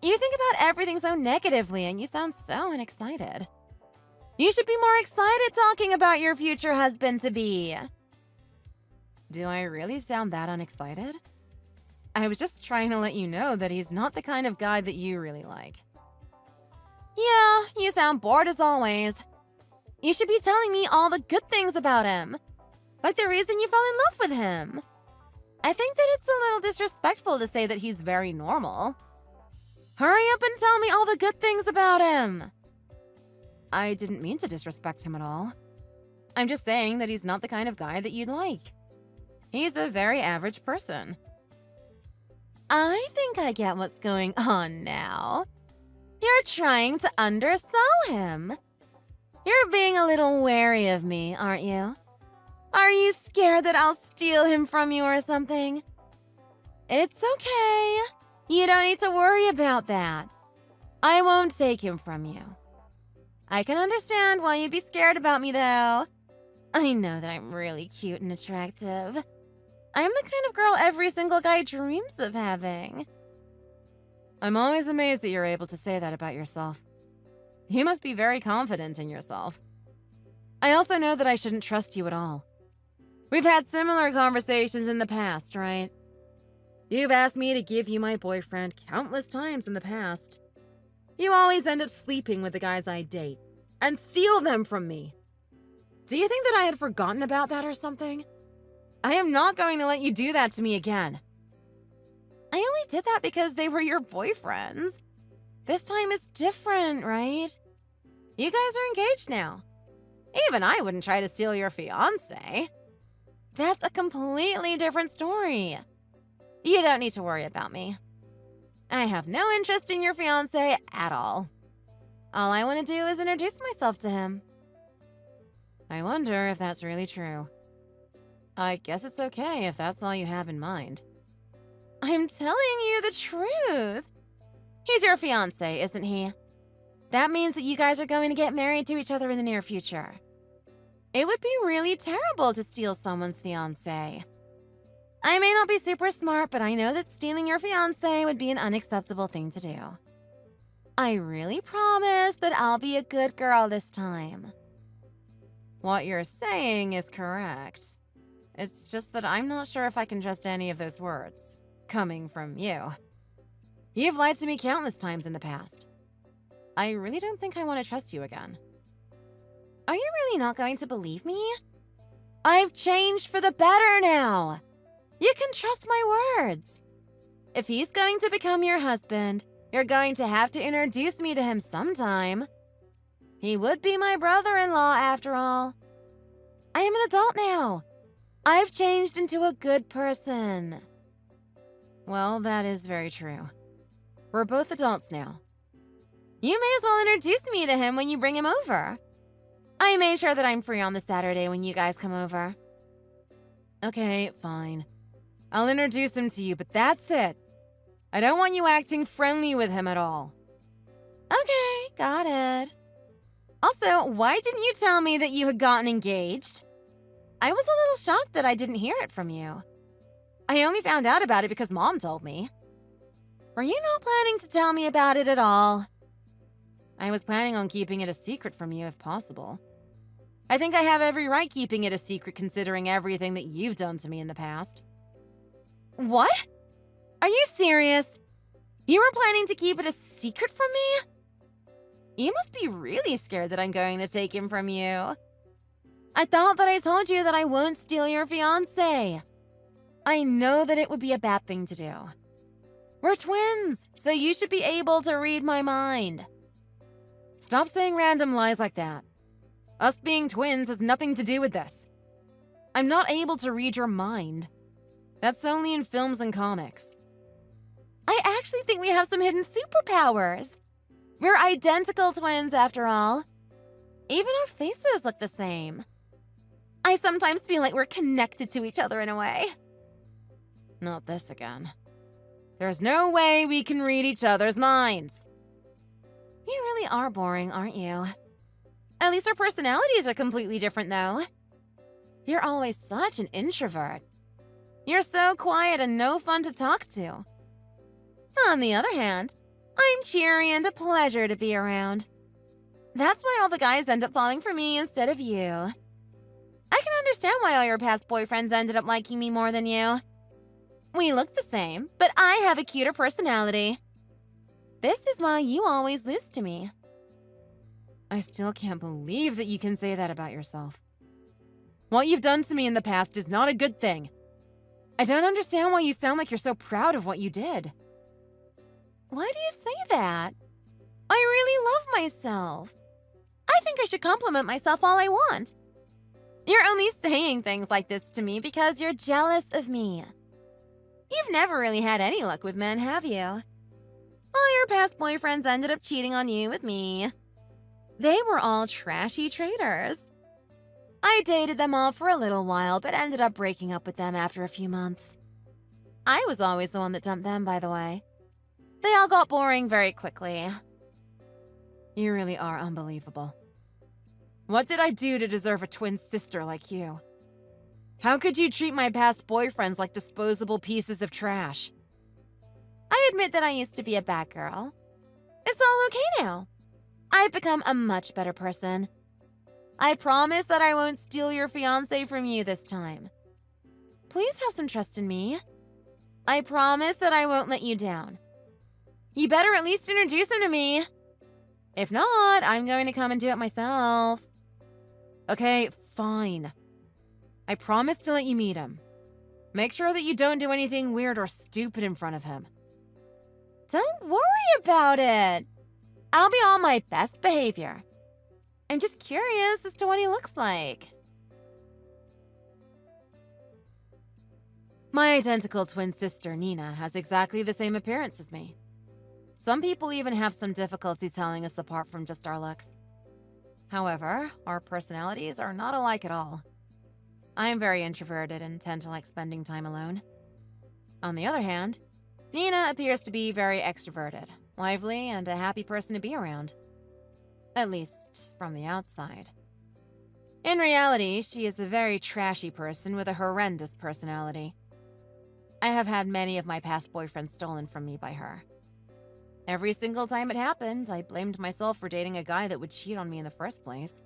You think about everything so negatively and you sound so unexcited. You should be more excited talking about your future husband-to-be. Do I really sound that unexcited? I was just trying to let you know that he's not the kind of guy that you really like. Yeah, you sound bored as always. You should be telling me all the good things about him. Like the reason you fell in love with him. I think that it's a little disrespectful to say that he's very normal. Hurry up and tell me all the good things about him. I didn't mean to disrespect him at all. I'm just saying that he's not the kind of guy that you'd like. He's a very average person. I think I get what's going on now. You're trying to undersell him. You're being a little wary of me, aren't you? Are you scared that I'll steal him from you or something? It's okay. You don't need to worry about that. I won't take him from you. I can understand why you'd be scared about me, though. I know that I'm really cute and attractive. I'm the kind of girl every single guy dreams of having. I'm always amazed that you're able to say that about yourself. You must be very confident in yourself. I also know that I shouldn't trust you at all. We've had similar conversations in the past, right? You've asked me to give you my boyfriend countless times in the past. You always end up sleeping with the guys I date and steal them from me. Do you think that I had forgotten about that or something? I am not going to let you do that to me again. I only did that because they were your boyfriends. This time is different, right? You guys are engaged now. Even I wouldn't try to steal your fiancé. That's a completely different story. You don't need to worry about me. I have no interest in your fiancé at all. All I want to do is introduce myself to him. I wonder if that's really true. I guess it's okay if that's all you have in mind. I'm telling you the truth. He's your fiancé, isn't he? That means that you guys are going to get married to each other in the near future. It would be really terrible to steal someone's fiancé. I may not be super smart, but I know that stealing your fiancé would be an unacceptable thing to do. I really promise that I'll be a good girl this time. What you're saying is correct. It's just that I'm not sure if I can trust any of those words, coming from you. You've lied to me countless times in the past. I really don't think I want to trust you again. Are you really not going to believe me? I've changed for the better now. You can trust my words. If he's going to become your husband, you're going to have to introduce me to him sometime. He would be my brother-in-law after all. I am an adult now. I've changed into a good person. Well, that is very true. We're both adults now. You may as well introduce me to him when you bring him over. I made sure that I'm free on the Saturday when you guys come over. Okay, fine. I'll introduce him to you, but that's it. I don't want you acting friendly with him at all. Okay, got it. Also, why didn't you tell me that you had gotten engaged? I was a little shocked that I didn't hear it from you. I only found out about it because Mom told me. Were you not planning to tell me about it at all? I was planning on keeping it a secret from you if possible. I think I have every right keeping it a secret considering everything that you've done to me in the past. What? Are you serious? You were planning to keep it a secret from me? You must be really scared that I'm going to take him from you. I thought that I told you that I won't steal your fiancé. I know that it would be a bad thing to do. We're twins, so you should be able to read my mind. Stop saying random lies like that. Us being twins has nothing to do with this. I'm not able to read your mind. That's only in films and comics. I actually think we have some hidden superpowers. We're identical twins after all. Even our faces look the same. I sometimes feel like we're connected to each other in a way. Not this again. There's no way we can read each other's minds. You really are boring, aren't you? At least our personalities are completely different, though. You're always such an introvert. You're so quiet and no fun to talk to. On the other hand, I'm cheery and a pleasure to be around. That's why all the guys end up falling for me instead of you. I can understand why all your past boyfriends ended up liking me more than you. We look the same, but I have a cuter personality. This is why you always lose to me. I still can't believe that you can say that about yourself. What you've done to me in the past is not a good thing. I don't understand why you sound like you're so proud of what you did. Why do you say that? I really love myself. I think I should compliment myself all I want. You're only saying things like this to me because you're jealous of me. You've never really had any luck with men, have you? All your past boyfriends ended up cheating on you with me. They were all trashy traitors. I dated them all for a little while, but ended up breaking up with them after a few months. I was always the one that dumped them, by the way. They all got boring very quickly. You really are unbelievable. What did I do to deserve a twin sister like you? How could you treat my past boyfriends like disposable pieces of trash? I admit that I used to be a bad girl. It's all okay now. I've become a much better person. I promise that I won't steal your fiancé from you this time. Please have some trust in me. I promise that I won't let you down. You better at least introduce him to me. If not, I'm going to come and do it myself. Okay, fine. I promise to let you meet him. Make sure that you don't do anything weird or stupid in front of him. Don't worry about it. I'll be on my best behavior. I'm just curious as to what he looks like. My identical twin sister, Nina, has exactly the same appearance as me. Some people even have some difficulty telling us apart from just our looks. However, our personalities are not alike at all. I am very introverted and tend to like spending time alone. On the other hand, Nina appears to be very extroverted, lively, and a happy person to be around. At least, from the outside. In reality, she is a very trashy person with a horrendous personality. I have had many of my past boyfriends stolen from me by her. Every single time it happened, I blamed myself for dating a guy that would cheat on me in the first place.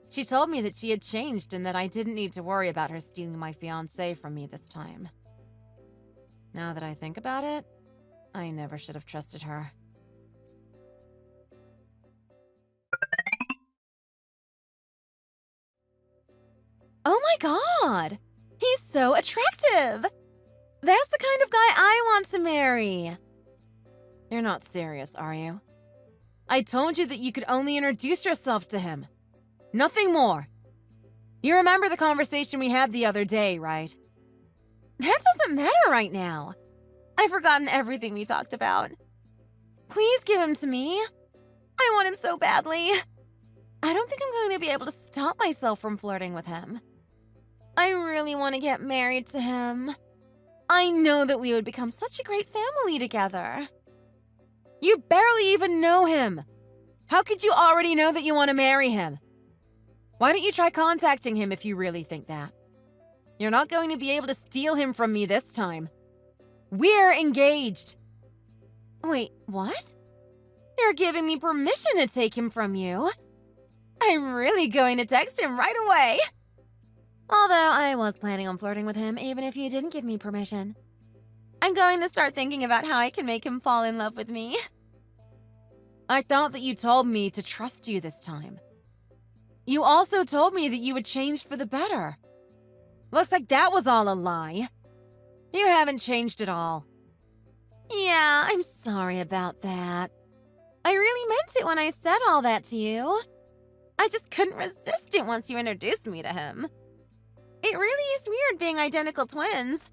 She told me that she had changed and that I didn't need to worry about her stealing my fiancé from me this time. Now that I think about it, I never should have trusted her. Oh my god! He's so attractive! That's the kind of guy I want to marry! You're not serious, are you? I told you that you could only introduce yourself to him. Nothing more. You remember the conversation we had the other day, right? That doesn't matter right now. I've forgotten everything we talked about. Please give him to me. I want him so badly. I don't think I'm going to be able to stop myself from flirting with him. I really want to get married to him. I know that we would become such a great family together. You barely even know him. How could you already know that you want to marry him? Why don't you try contacting him if you really think that? You're not going to be able to steal him from me this time. We're engaged. Wait, what? You're giving me permission to take him from you? I'm really going to text him right away. Although I was planning on flirting with him even if you didn't give me permission. I'm going to start thinking about how I can make him fall in love with me. I thought that you told me to trust you this time. You also told me that you had changed for the better. Looks like that was all a lie. You haven't changed at all. Yeah, I'm sorry about that. I really meant it when I said all that to you. I just couldn't resist it once you introduced me to him. It really is weird being identical twins.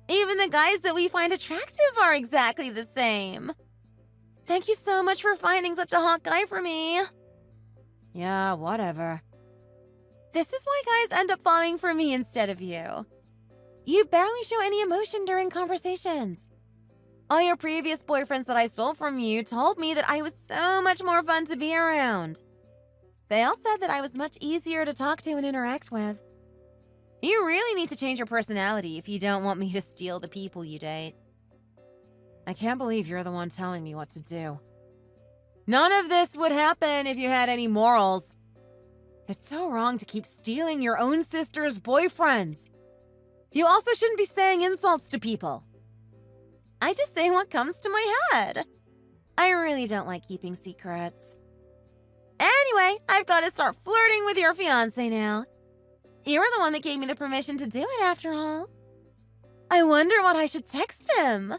Even the guys that we find attractive are exactly the same. Thank you so much for finding such a hot guy for me. Yeah, whatever. This is why guys end up falling for me instead of you. You barely show any emotion during conversations. All your previous boyfriends that I stole from you told me that I was so much more fun to be around. They all said that I was much easier to talk to and interact with. You really need to change your personality if you don't want me to steal the people you date. I can't believe you're the one telling me what to do. None of this would happen if you had any morals. It's so wrong to keep stealing your own sister's boyfriends. You also shouldn't be saying insults to people. I just say what comes to my head. I really don't like keeping secrets. Anyway, I've got to start flirting with your fiancé now. You were the one that gave me the permission to do it after all. I wonder what I should text him.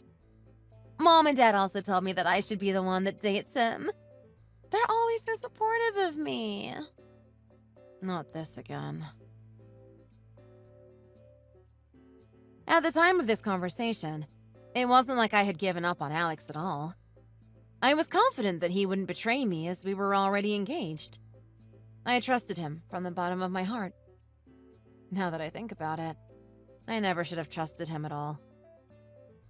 Mom and Dad also told me that I should be the one that dates him. They're always so supportive of me. Not this again. At the time of this conversation, it wasn't like I had given up on Alex at all. I was confident that he wouldn't betray me as we were already engaged. I trusted him from the bottom of my heart. Now that I think about it, I never should have trusted him at all.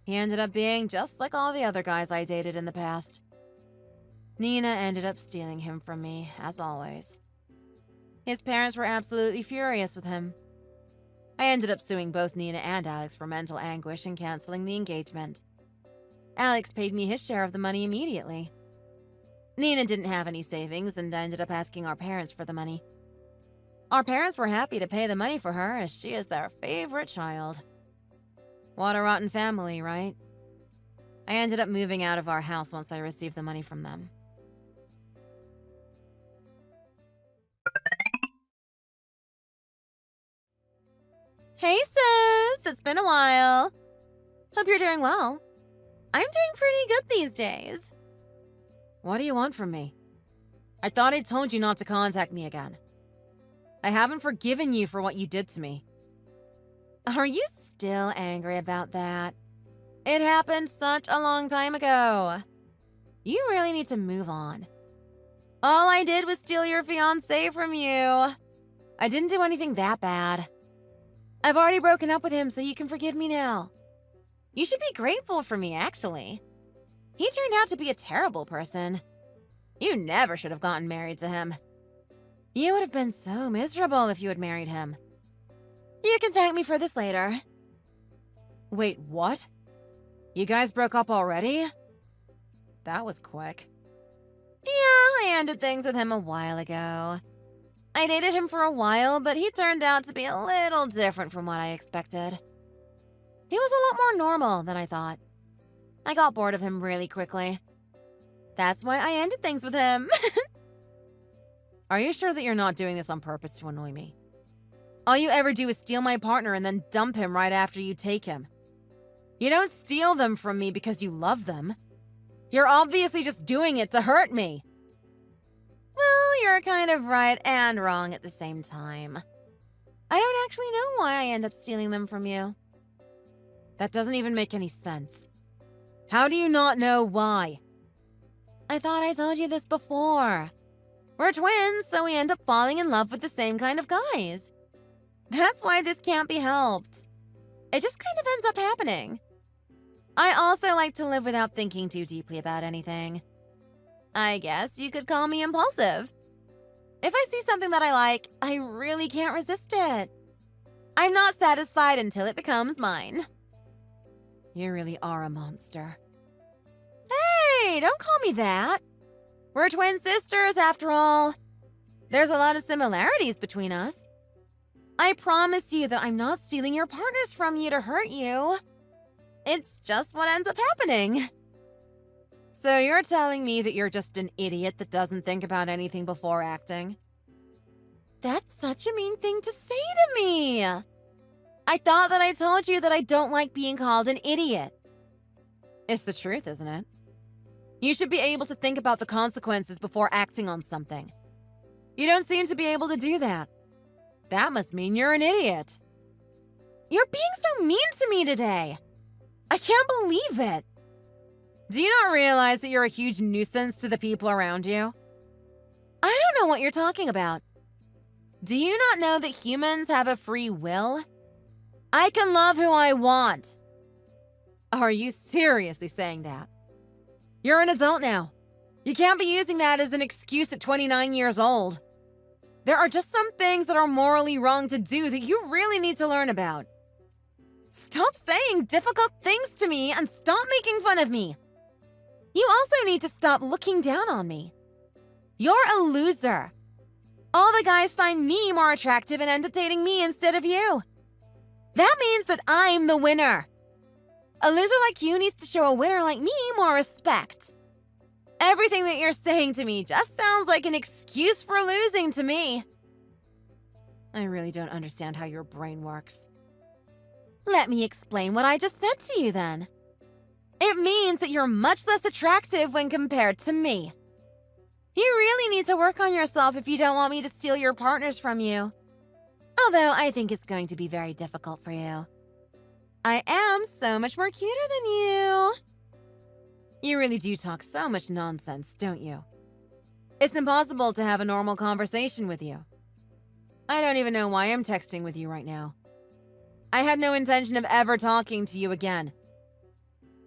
He ended up being just like all the other guys I dated in the past. Nina ended up stealing him from me, as always. His parents were absolutely furious with him. I ended up suing both Nina and Alex for mental anguish and canceling the engagement. Alex paid me his share of the money immediately. Nina didn't have any savings and ended up asking our parents for the money. Our parents were happy to pay the money for her as she is their favorite child. What a rotten family, right? I ended up moving out of our house once I received the money from them. Hey sis, it's been a while. Hope you're doing well. I'm doing pretty good these days. What do you want from me? I thought I told you not to contact me again. I haven't forgiven you for what you did to me. Are you still angry about that? It happened such a long time ago. You really need to move on. All I did was steal your fiancé from you. I didn't do anything that bad. I've already broken up with him, so you can forgive me now. You should be grateful for me, actually. He turned out to be a terrible person. You never should have gotten married to him. You would have been so miserable if you had married him. You can thank me for this later. Wait, what? You guys broke up already? That was quick. Yeah, I ended things with him a while ago. I dated him for a while, but he turned out to be a little different from what I expected. He was a lot more normal than I thought. I got bored of him really quickly. That's why I ended things with him. Are you sure that you're not doing this on purpose to annoy me? All you ever do is steal my partner and then dump him right after you take him. You don't steal them from me because you love them. You're obviously just doing it to hurt me. Well, you're kind of right and wrong at the same time. I don't actually know why I end up stealing them from you. That doesn't even make any sense. How do you not know why? I thought I told you this before. We're twins, so we end up falling in love with the same kind of guys. That's why this can't be helped. It just kind of ends up happening. I also like to live without thinking too deeply about anything. I guess you could call me impulsive. If I see something that I like, I really can't resist it. I'm not satisfied until it becomes mine. You really are a monster. Hey, don't call me that. We're twin sisters, after all. There's a lot of similarities between us. I promise you that I'm not stealing your partners from you to hurt you. It's just what ends up happening. So you're telling me that you're just an idiot that doesn't think about anything before acting? That's such a mean thing to say to me. I thought that I told you that I don't like being called an idiot. It's the truth, isn't it? You should be able to think about the consequences before acting on something. You don't seem to be able to do that. That must mean you're an idiot. You're being so mean to me today. I can't believe it. Do you not realize that you're a huge nuisance to the people around you? I don't know what you're talking about. Do you not know that humans have a free will? I can love who I want. Are you seriously saying that? You're an adult now. You can't be using that as an excuse at 29 years old. There are just some things that are morally wrong to do that you really need to learn about. Stop saying difficult things to me and stop making fun of me. You also need to stop looking down on me. You're a loser. All the guys find me more attractive and end up dating me instead of you. That means that I'm the winner. A loser like you needs to show a winner like me more respect. Everything that you're saying to me just sounds like an excuse for losing to me. I really don't understand how your brain works. Let me explain what I just said to you then. It means that you're much less attractive when compared to me. You really need to work on yourself if you don't want me to steal your partners from you. Although I think it's going to be very difficult for you. I am so much more cuter than you. You really do talk so much nonsense, don't you? It's impossible to have a normal conversation with you. I don't even know why I'm texting with you right now. I had no intention of ever talking to you again.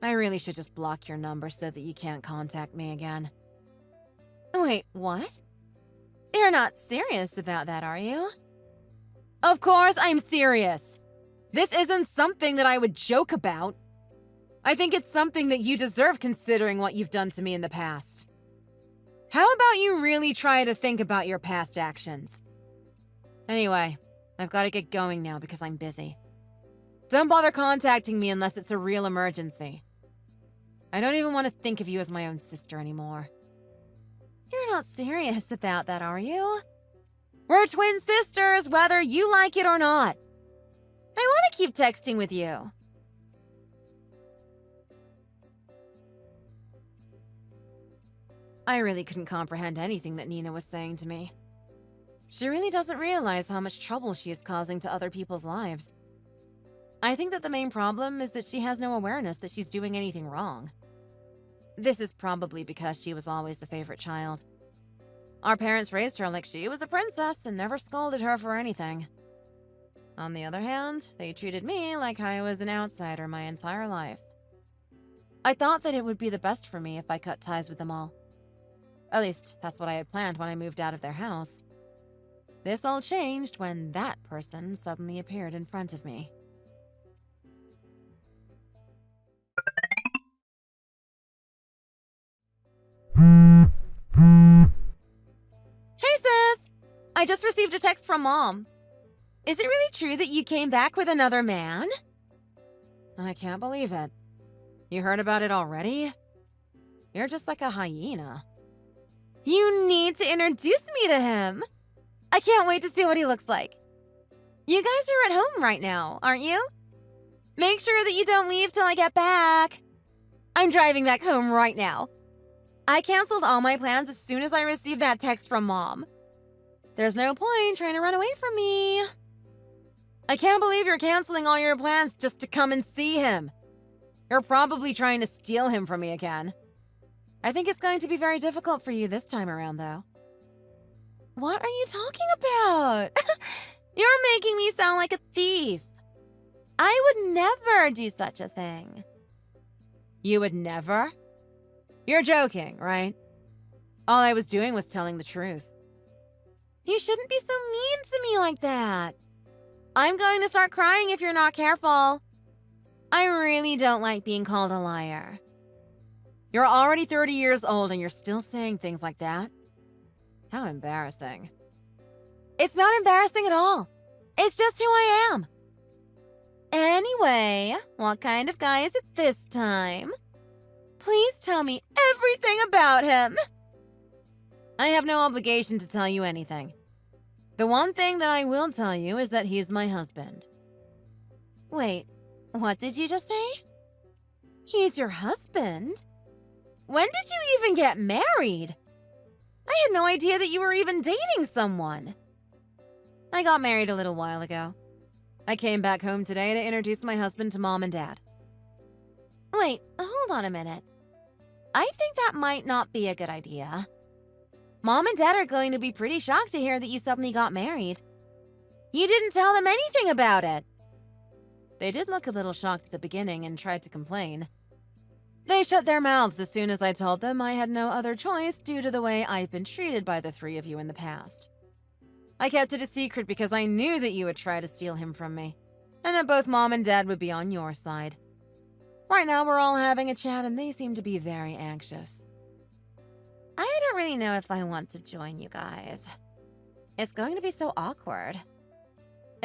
I really should just block your number so that you can't contact me again. Wait, what? You're not serious about that, are you? Of course I'm serious. This isn't something that I would joke about. I think it's something that you deserve considering what you've done to me in the past. How about you really try to think about your past actions? Anyway, I've got to get going now because I'm busy. Don't bother contacting me unless it's a real emergency. I don't even want to think of you as my own sister anymore. You're not serious about that, are you? We're twin sisters, whether you like it or not. I want to keep texting with you. I really couldn't comprehend anything that Nina was saying to me. She really doesn't realize how much trouble she is causing to other people's lives. I think that the main problem is that she has no awareness that she's doing anything wrong. This is probably because she was always the favorite child. Our parents raised her like she was a princess and never scolded her for anything. On the other hand, they treated me like I was an outsider my entire life. I thought that it would be the best for me if I cut ties with them all. At least, that's what I had planned when I moved out of their house. This all changed when that person suddenly appeared in front of me. Hey, sis! I just received a text from Mom. Is it really true that you came back with another man? I can't believe it. You heard about it already? You're just like a hyena. You need to introduce me to him. I can't wait to see what he looks like. You guys are at home right now, aren't you? Make sure that you don't leave till I get back. I'm driving back home right now. I canceled all my plans as soon as I received that text from Mom. There's no point trying to run away from me. I can't believe you're canceling all your plans just to come and see him. You're probably trying to steal him from me again. I think it's going to be very difficult for you this time around, though. What are you talking about? You're making me sound like a thief. I would never do such a thing. You would never? You're joking, right? All I was doing was telling the truth. You shouldn't be so mean to me like that. I'm going to start crying if you're not careful. I really don't like being called a liar. You're already 30 years old and you're still saying things like that? How embarrassing. It's not embarrassing at all. It's just who I am. Anyway, what kind of guy is it this time? Please tell me everything about him. I have no obligation to tell you anything. The one thing that I will tell you is that he's my husband. Wait, what did you just say? He's your husband? When did you even get married? I had no idea that you were even dating someone. I got married a little while ago. I came back home today to introduce my husband to Mom and Dad. Wait, hold on a minute. I think that might not be a good idea. Mom and Dad are going to be pretty shocked to hear that you suddenly got married. You didn't tell them anything about it. They did look a little shocked at the beginning and tried to complain. They shut their mouths as soon as I told them I had no other choice due to the way I've been treated by the three of you in the past. I kept it a secret because I knew that you would try to steal him from me, and that both Mom and Dad would be on your side. Right now we're all having a chat and they seem to be very anxious. I don't really know if I want to join you guys. It's going to be so awkward.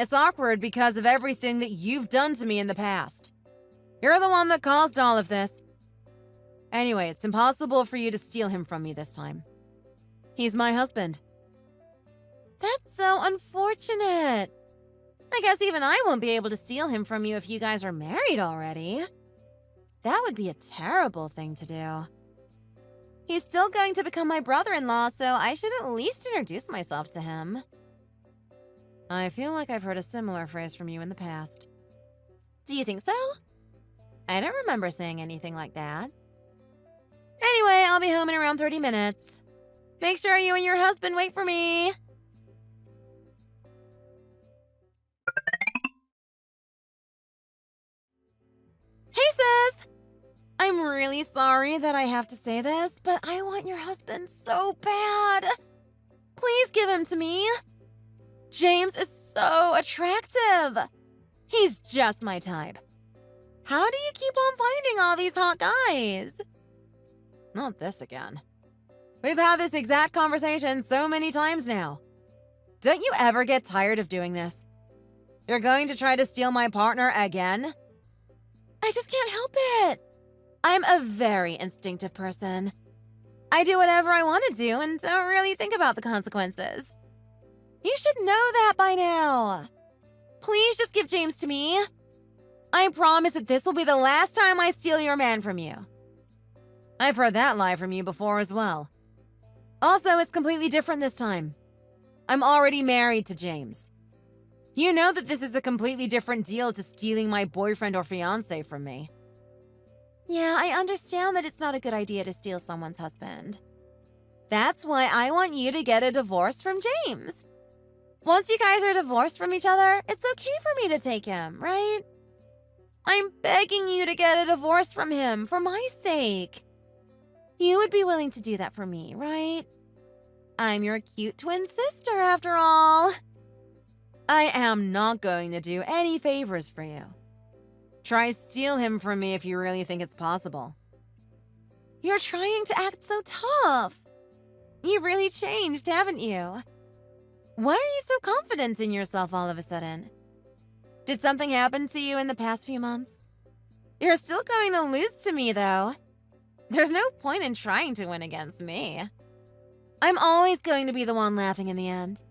It's awkward because of everything that you've done to me in the past. You're the one that caused all of this. Anyway, it's impossible for you to steal him from me this time. He's my husband. That's so unfortunate. I guess even I won't be able to steal him from you if you guys are married already. That would be a terrible thing to do. He's still going to become my brother-in-law, so I should at least introduce myself to him. I feel like I've heard a similar phrase from you in the past. Do you think so? I don't remember saying anything like that. Anyway, I'll be home in around 30 minutes. Make sure you and your husband wait for me. Hey, sis! I'm really sorry that I have to say this, but I want your husband so bad. Please give him to me. James is so attractive. He's just my type. How do you keep on finding all these hot guys? Not this again. We've had this exact conversation so many times now. Don't you ever get tired of doing this? You're going to try to steal my partner again? I just can't help it. I'm a very instinctive person. I do whatever I want to do and don't really think about the consequences. You should know that by now. Please just give James to me. I promise that this will be the last time I steal your man from you. I've heard that lie from you before as well. Also, it's completely different this time. I'm already married to James. You know that this is a completely different deal to stealing my boyfriend or fiancé from me. Yeah, I understand that it's not a good idea to steal someone's husband. That's why I want you to get a divorce from James. Once you guys are divorced from each other, it's okay for me to take him, right? I'm begging you to get a divorce from him for my sake. You would be willing to do that for me, right? I'm your cute twin sister, after all. I am not going to do any favors for you. Try steal him from me if you really think it's possible. You're trying to act so tough. You've really changed, haven't you? Why are you so confident in yourself all of a sudden? Did something happen to you in the past few months? You're still going to lose to me, though. There's no point in trying to win against me. I'm always going to be the one laughing in the end.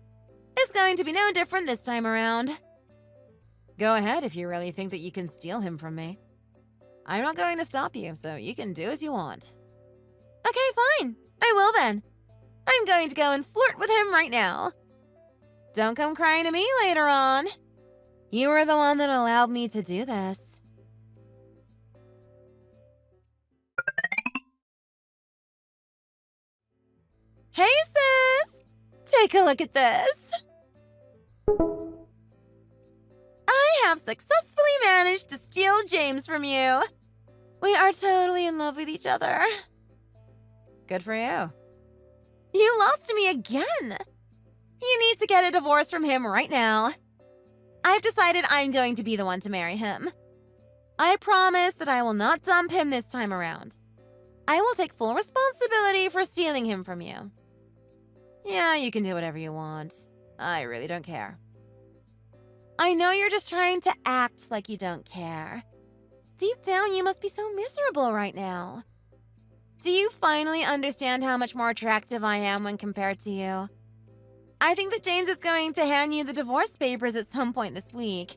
It's going to be no different this time around. Go ahead if you really think that you can steal him from me. I'm not going to stop you, so you can do as you want. Okay, fine. I will then. I'm going to go and flirt with him right now. Don't come crying to me later on. You were the one that allowed me to do this. Hey, sis! Take a look at this. I have successfully managed to steal James from you. We are totally in love with each other. Good for you. You lost to me again. You need to get a divorce from him right now. I've decided I'm going to be the one to marry him. I promise that I will not dump him this time around. I will take full responsibility for stealing him from you. Yeah, you can do whatever you want. I really don't care. I know you're just trying to act like you don't care. Deep down, you must be so miserable right now. Do you finally understand how much more attractive I am when compared to you? I think that James is going to hand you the divorce papers at some point this week.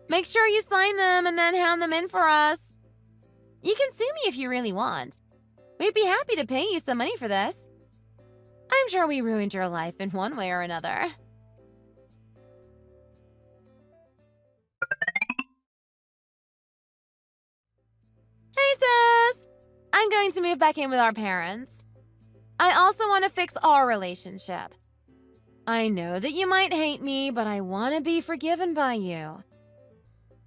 Make sure you sign them and then hand them in for us. You can sue me if you really want. We'd be happy to pay you some money for this. I'm sure we ruined your life in one way or another. Hey, sis! I'm going to move back in with our parents. I also want to fix our relationship. I know that you might hate me, but I want to be forgiven by you.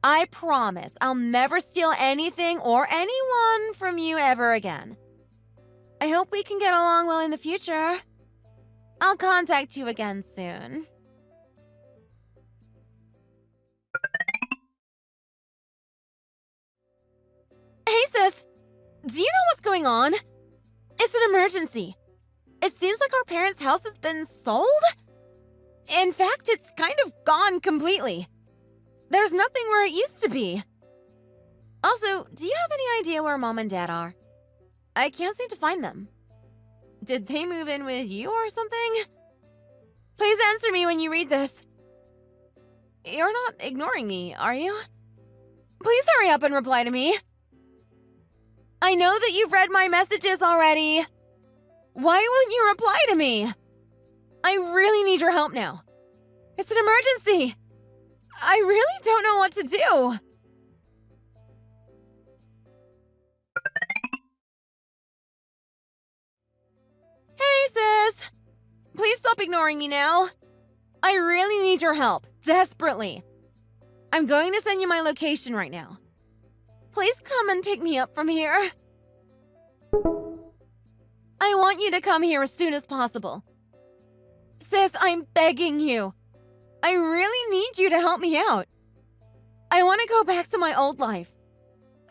I promise I'll never steal anything or anyone from you ever again. I hope we can get along well in the future. I'll contact you again soon. Hey sis, do you know what's going on? It's an emergency. It seems like our parents' house has been sold? In fact, it's kind of gone completely. There's nothing where it used to be. Also, do you have any idea where Mom and Dad are? I can't seem to find them. Did they move in with you or something? Please answer me when you read this. You're not ignoring me, are you? Please hurry up and reply to me. I know that you've read my messages already. Why won't you reply to me? I really need your help now. It's an emergency. I really don't know what to do. Hey, sis. Please stop ignoring me now. I really need your help, desperately. I'm going to send you my location right now. Please come and pick me up from here. I want you to come here as soon as possible. Sis, I'm begging you. I really need you to help me out. I want to go back to my old life.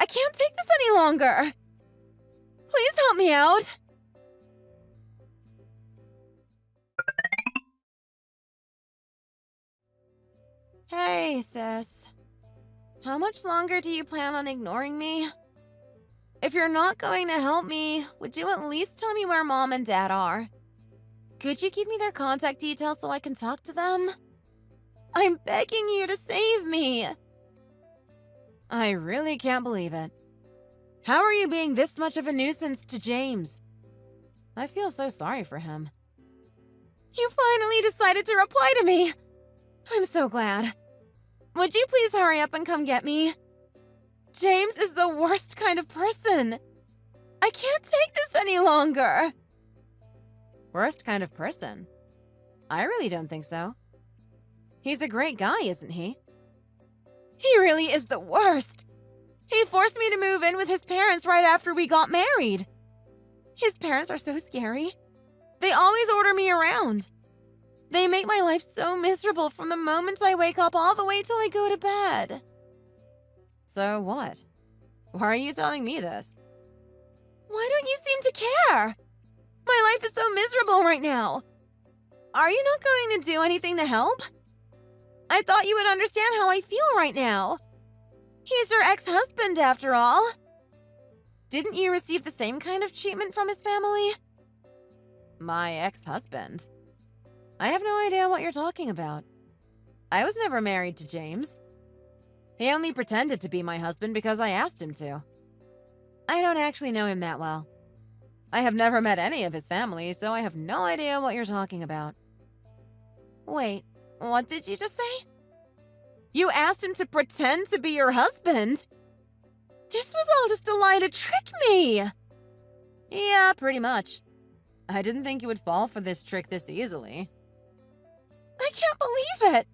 I can't take this any longer. Please help me out. Hey, sis. How much longer do you plan on ignoring me? If you're not going to help me, would you at least tell me where Mom and Dad are? Could you give me their contact details so I can talk to them? I'm begging you to save me. I really can't believe it. How are you being this much of a nuisance to James? I feel so sorry for him. You finally decided to reply to me. I'm so glad. Would you please hurry up and come get me? James is the worst kind of person. I can't take this any longer. Worst kind of person? I really don't think so. He's a great guy, isn't he? He really is the worst. He forced me to move in with his parents right after we got married. His parents are so scary. They always order me around. They make my life so miserable from the moment I wake up all the way till I go to bed. So what? Why are you telling me this? Why don't you seem to care? My life is so miserable right now. Are you not going to do anything to help? I thought you would understand how I feel right now. He's your ex-husband after all. Didn't you receive the same kind of treatment from his family? My ex-husband? I have no idea what you're talking about. I was never married to James. He only pretended to be my husband because I asked him to. I don't actually know him that well. I have never met any of his family, so I have no idea what you're talking about. Wait, what did you just say? You asked him to pretend to be your husband? This was all just a lie to trick me! Yeah, pretty much. I didn't think you would fall for this trick this easily. I can't believe it!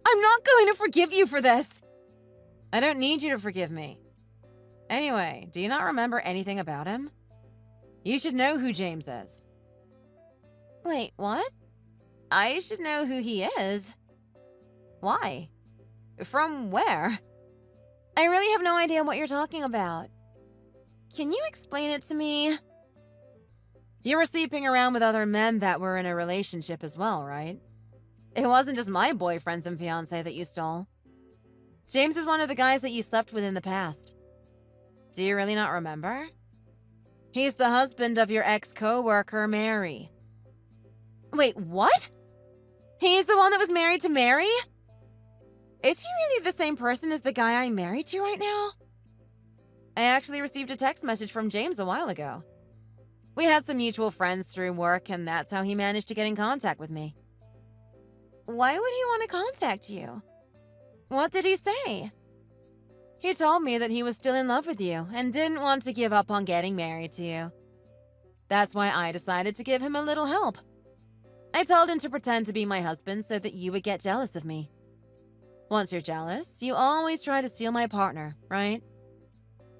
I'm not going to forgive you for this! I don't need you to forgive me. Anyway, do you not remember anything about him? You should know who James is. Wait, what? I should know who he is? Why? From where? I really have no idea what you're talking about. Can you explain it to me? You were sleeping around with other men that were in a relationship as well, right? It wasn't just my boyfriends and fiancé that you stole. James is one of the guys that you slept with in the past. Do you really not remember? He's the husband of your ex-coworker, Mary. Wait, what? He's the one that was married to Mary? Is he really the same person as the guy I'm married to right now? I actually received a text message from James a while ago. We had some mutual friends through work, and that's how he managed to get in contact with me. Why would he want to contact you? What did he say? He told me that he was still in love with you and didn't want to give up on getting married to you. That's why I decided to give him a little help. I told him to pretend to be my husband so that you would get jealous of me. Once you're jealous, you always try to steal my partner, right?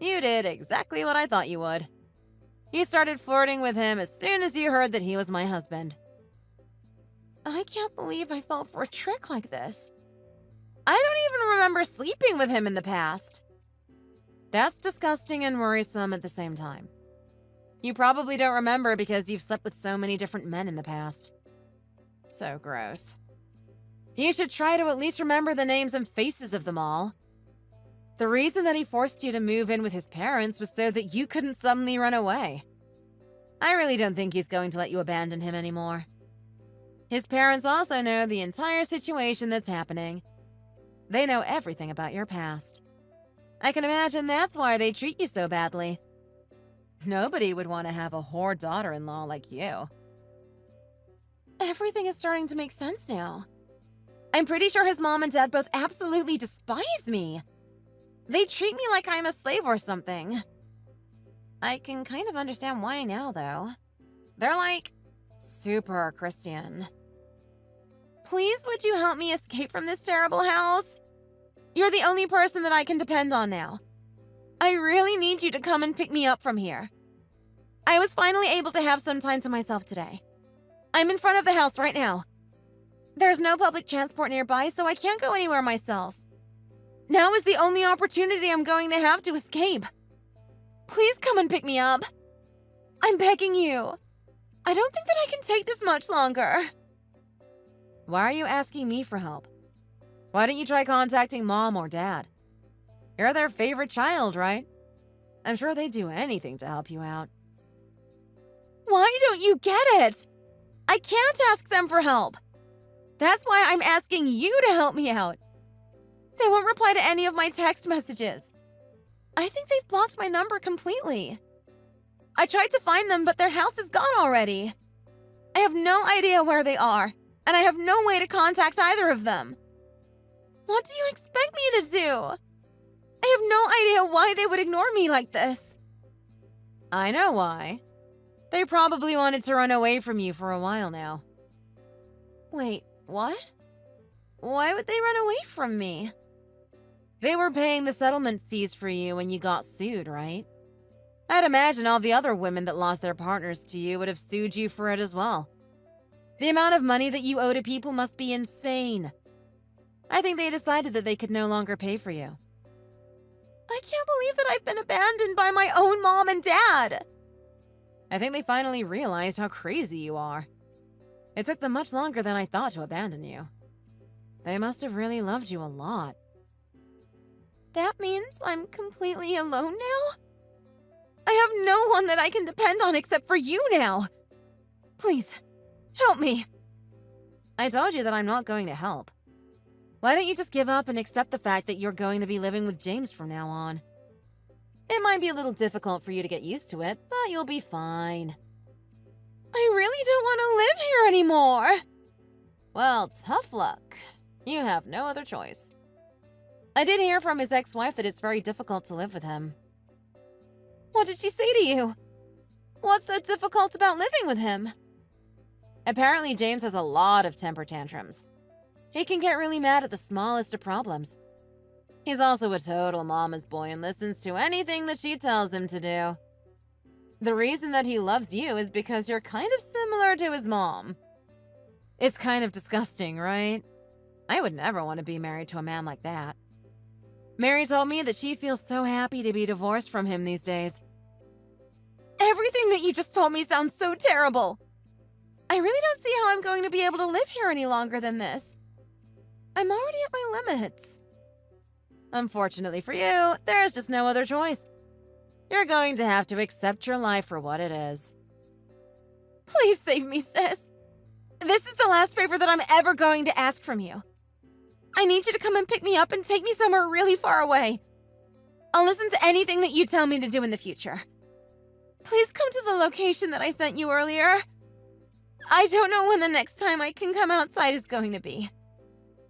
You did exactly what I thought you would. You started flirting with him as soon as you heard that he was my husband. I can't believe I fell for a trick like this. I don't even remember sleeping with him in the past. That's disgusting and worrisome at the same time. You probably don't remember because you've slept with so many different men in the past. So gross. You should try to at least remember the names and faces of them all. The reason that he forced you to move in with his parents was so that you couldn't suddenly run away. I really don't think he's going to let you abandon him anymore. His parents also know the entire situation that's happening. They know everything about your past. I can imagine that's why they treat you so badly. Nobody would want to have a whore daughter-in-law like you. Everything is starting to make sense now. I'm pretty sure his mom and dad both absolutely despise me. They treat me like I'm a slave or something. I can kind of understand why now, though. They're like, super Christian. Please, would you help me escape from this terrible house? You're the only person that I can depend on now. I really need you to come and pick me up from here. I was finally able to have some time to myself today. I'm in front of the house right now. There's no public transport nearby, so I can't go anywhere myself. Now is the only opportunity I'm going to have to escape. Please come and pick me up. I'm begging you. I don't think that I can take this much longer. Why are you asking me for help? Why don't you try contacting Mom or Dad? You're their favorite child, right? I'm sure they'd do anything to help you out. Why don't you get it? I can't ask them for help. That's why I'm asking you to help me out. They won't reply to any of my text messages. I think they've blocked my number completely. I tried to find them, but their house is gone already. I have no idea where they are, and I have no way to contact either of them. What do you expect me to do? I have no idea why they would ignore me like this. I know why. They probably wanted to run away from you for a while now. Wait, what? Why would they run away from me? They were paying the settlement fees for you when you got sued, right? I'd imagine all the other women that lost their partners to you would have sued you for it as well. The amount of money that you owe to people must be insane. I think they decided that they could no longer pay for you. I can't believe that I've been abandoned by my own mom and dad. I think they finally realized how crazy you are. It took them much longer than I thought to abandon you. They must have really loved you a lot. That means I'm completely alone now? I have no one that I can depend on except for you now. Please, help me. I told you that I'm not going to help. Why don't you just give up and accept the fact that you're going to be living with James from now on? It might be a little difficult for you to get used to it, but you'll be fine. I really don't want to live here anymore. Well, tough luck. You have no other choice. I did hear from his ex-wife that it's very difficult to live with him. What did she say to you? What's so difficult about living with him? Apparently, James has a lot of temper tantrums. He can get really mad at the smallest of problems. He's also a total mama's boy and listens to anything that she tells him to do. The reason that he loves you is because you're kind of similar to his mom. It's kind of disgusting, right? I would never want to be married to a man like that. Mary told me that she feels so happy to be divorced from him these days. Everything that you just told me sounds so terrible. I really don't see how I'm going to be able to live here any longer than this. I'm already at my limits. Unfortunately for you, there's just no other choice. You're going to have to accept your life for what it is. Please save me, sis. This is the last favor that I'm ever going to ask from you. I need you to come and pick me up and take me somewhere really far away. I'll listen to anything that you tell me to do in the future. Please come to the location that I sent you earlier. I don't know when the next time I can come outside is going to be.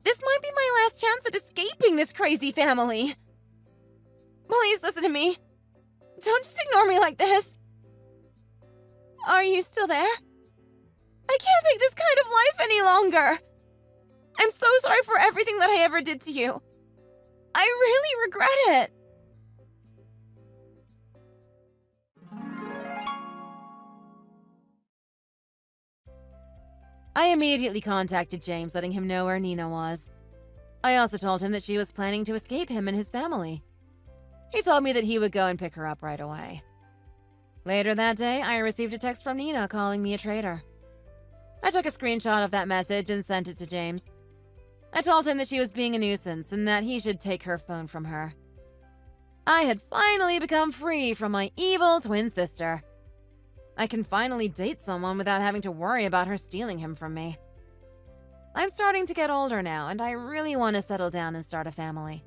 This might be my last chance at escaping this crazy family. Please listen to me. Don't just ignore me like this. Are you still there? I can't take this kind of life any longer. I'm so sorry for everything that I ever did to you. I really regret it. I immediately contacted James, letting him know where Nina was. I also told him that she was planning to escape him and his family. He told me that he would go and pick her up right away. Later that day, I received a text from Nina calling me a traitor. I took a screenshot of that message and sent it to James. I told him that she was being a nuisance and that he should take her phone from her. I had finally become free from my evil twin sister. I can finally date someone without having to worry about her stealing him from me. I'm starting to get older now, and I really want to settle down and start a family.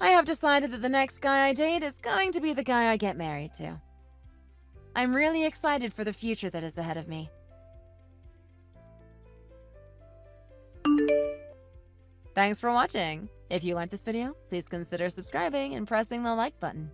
I have decided that the next guy I date is going to be the guy I get married to. I'm really excited for the future that is ahead of me. Thanks for watching. If you liked this video, please consider subscribing and pressing the like button.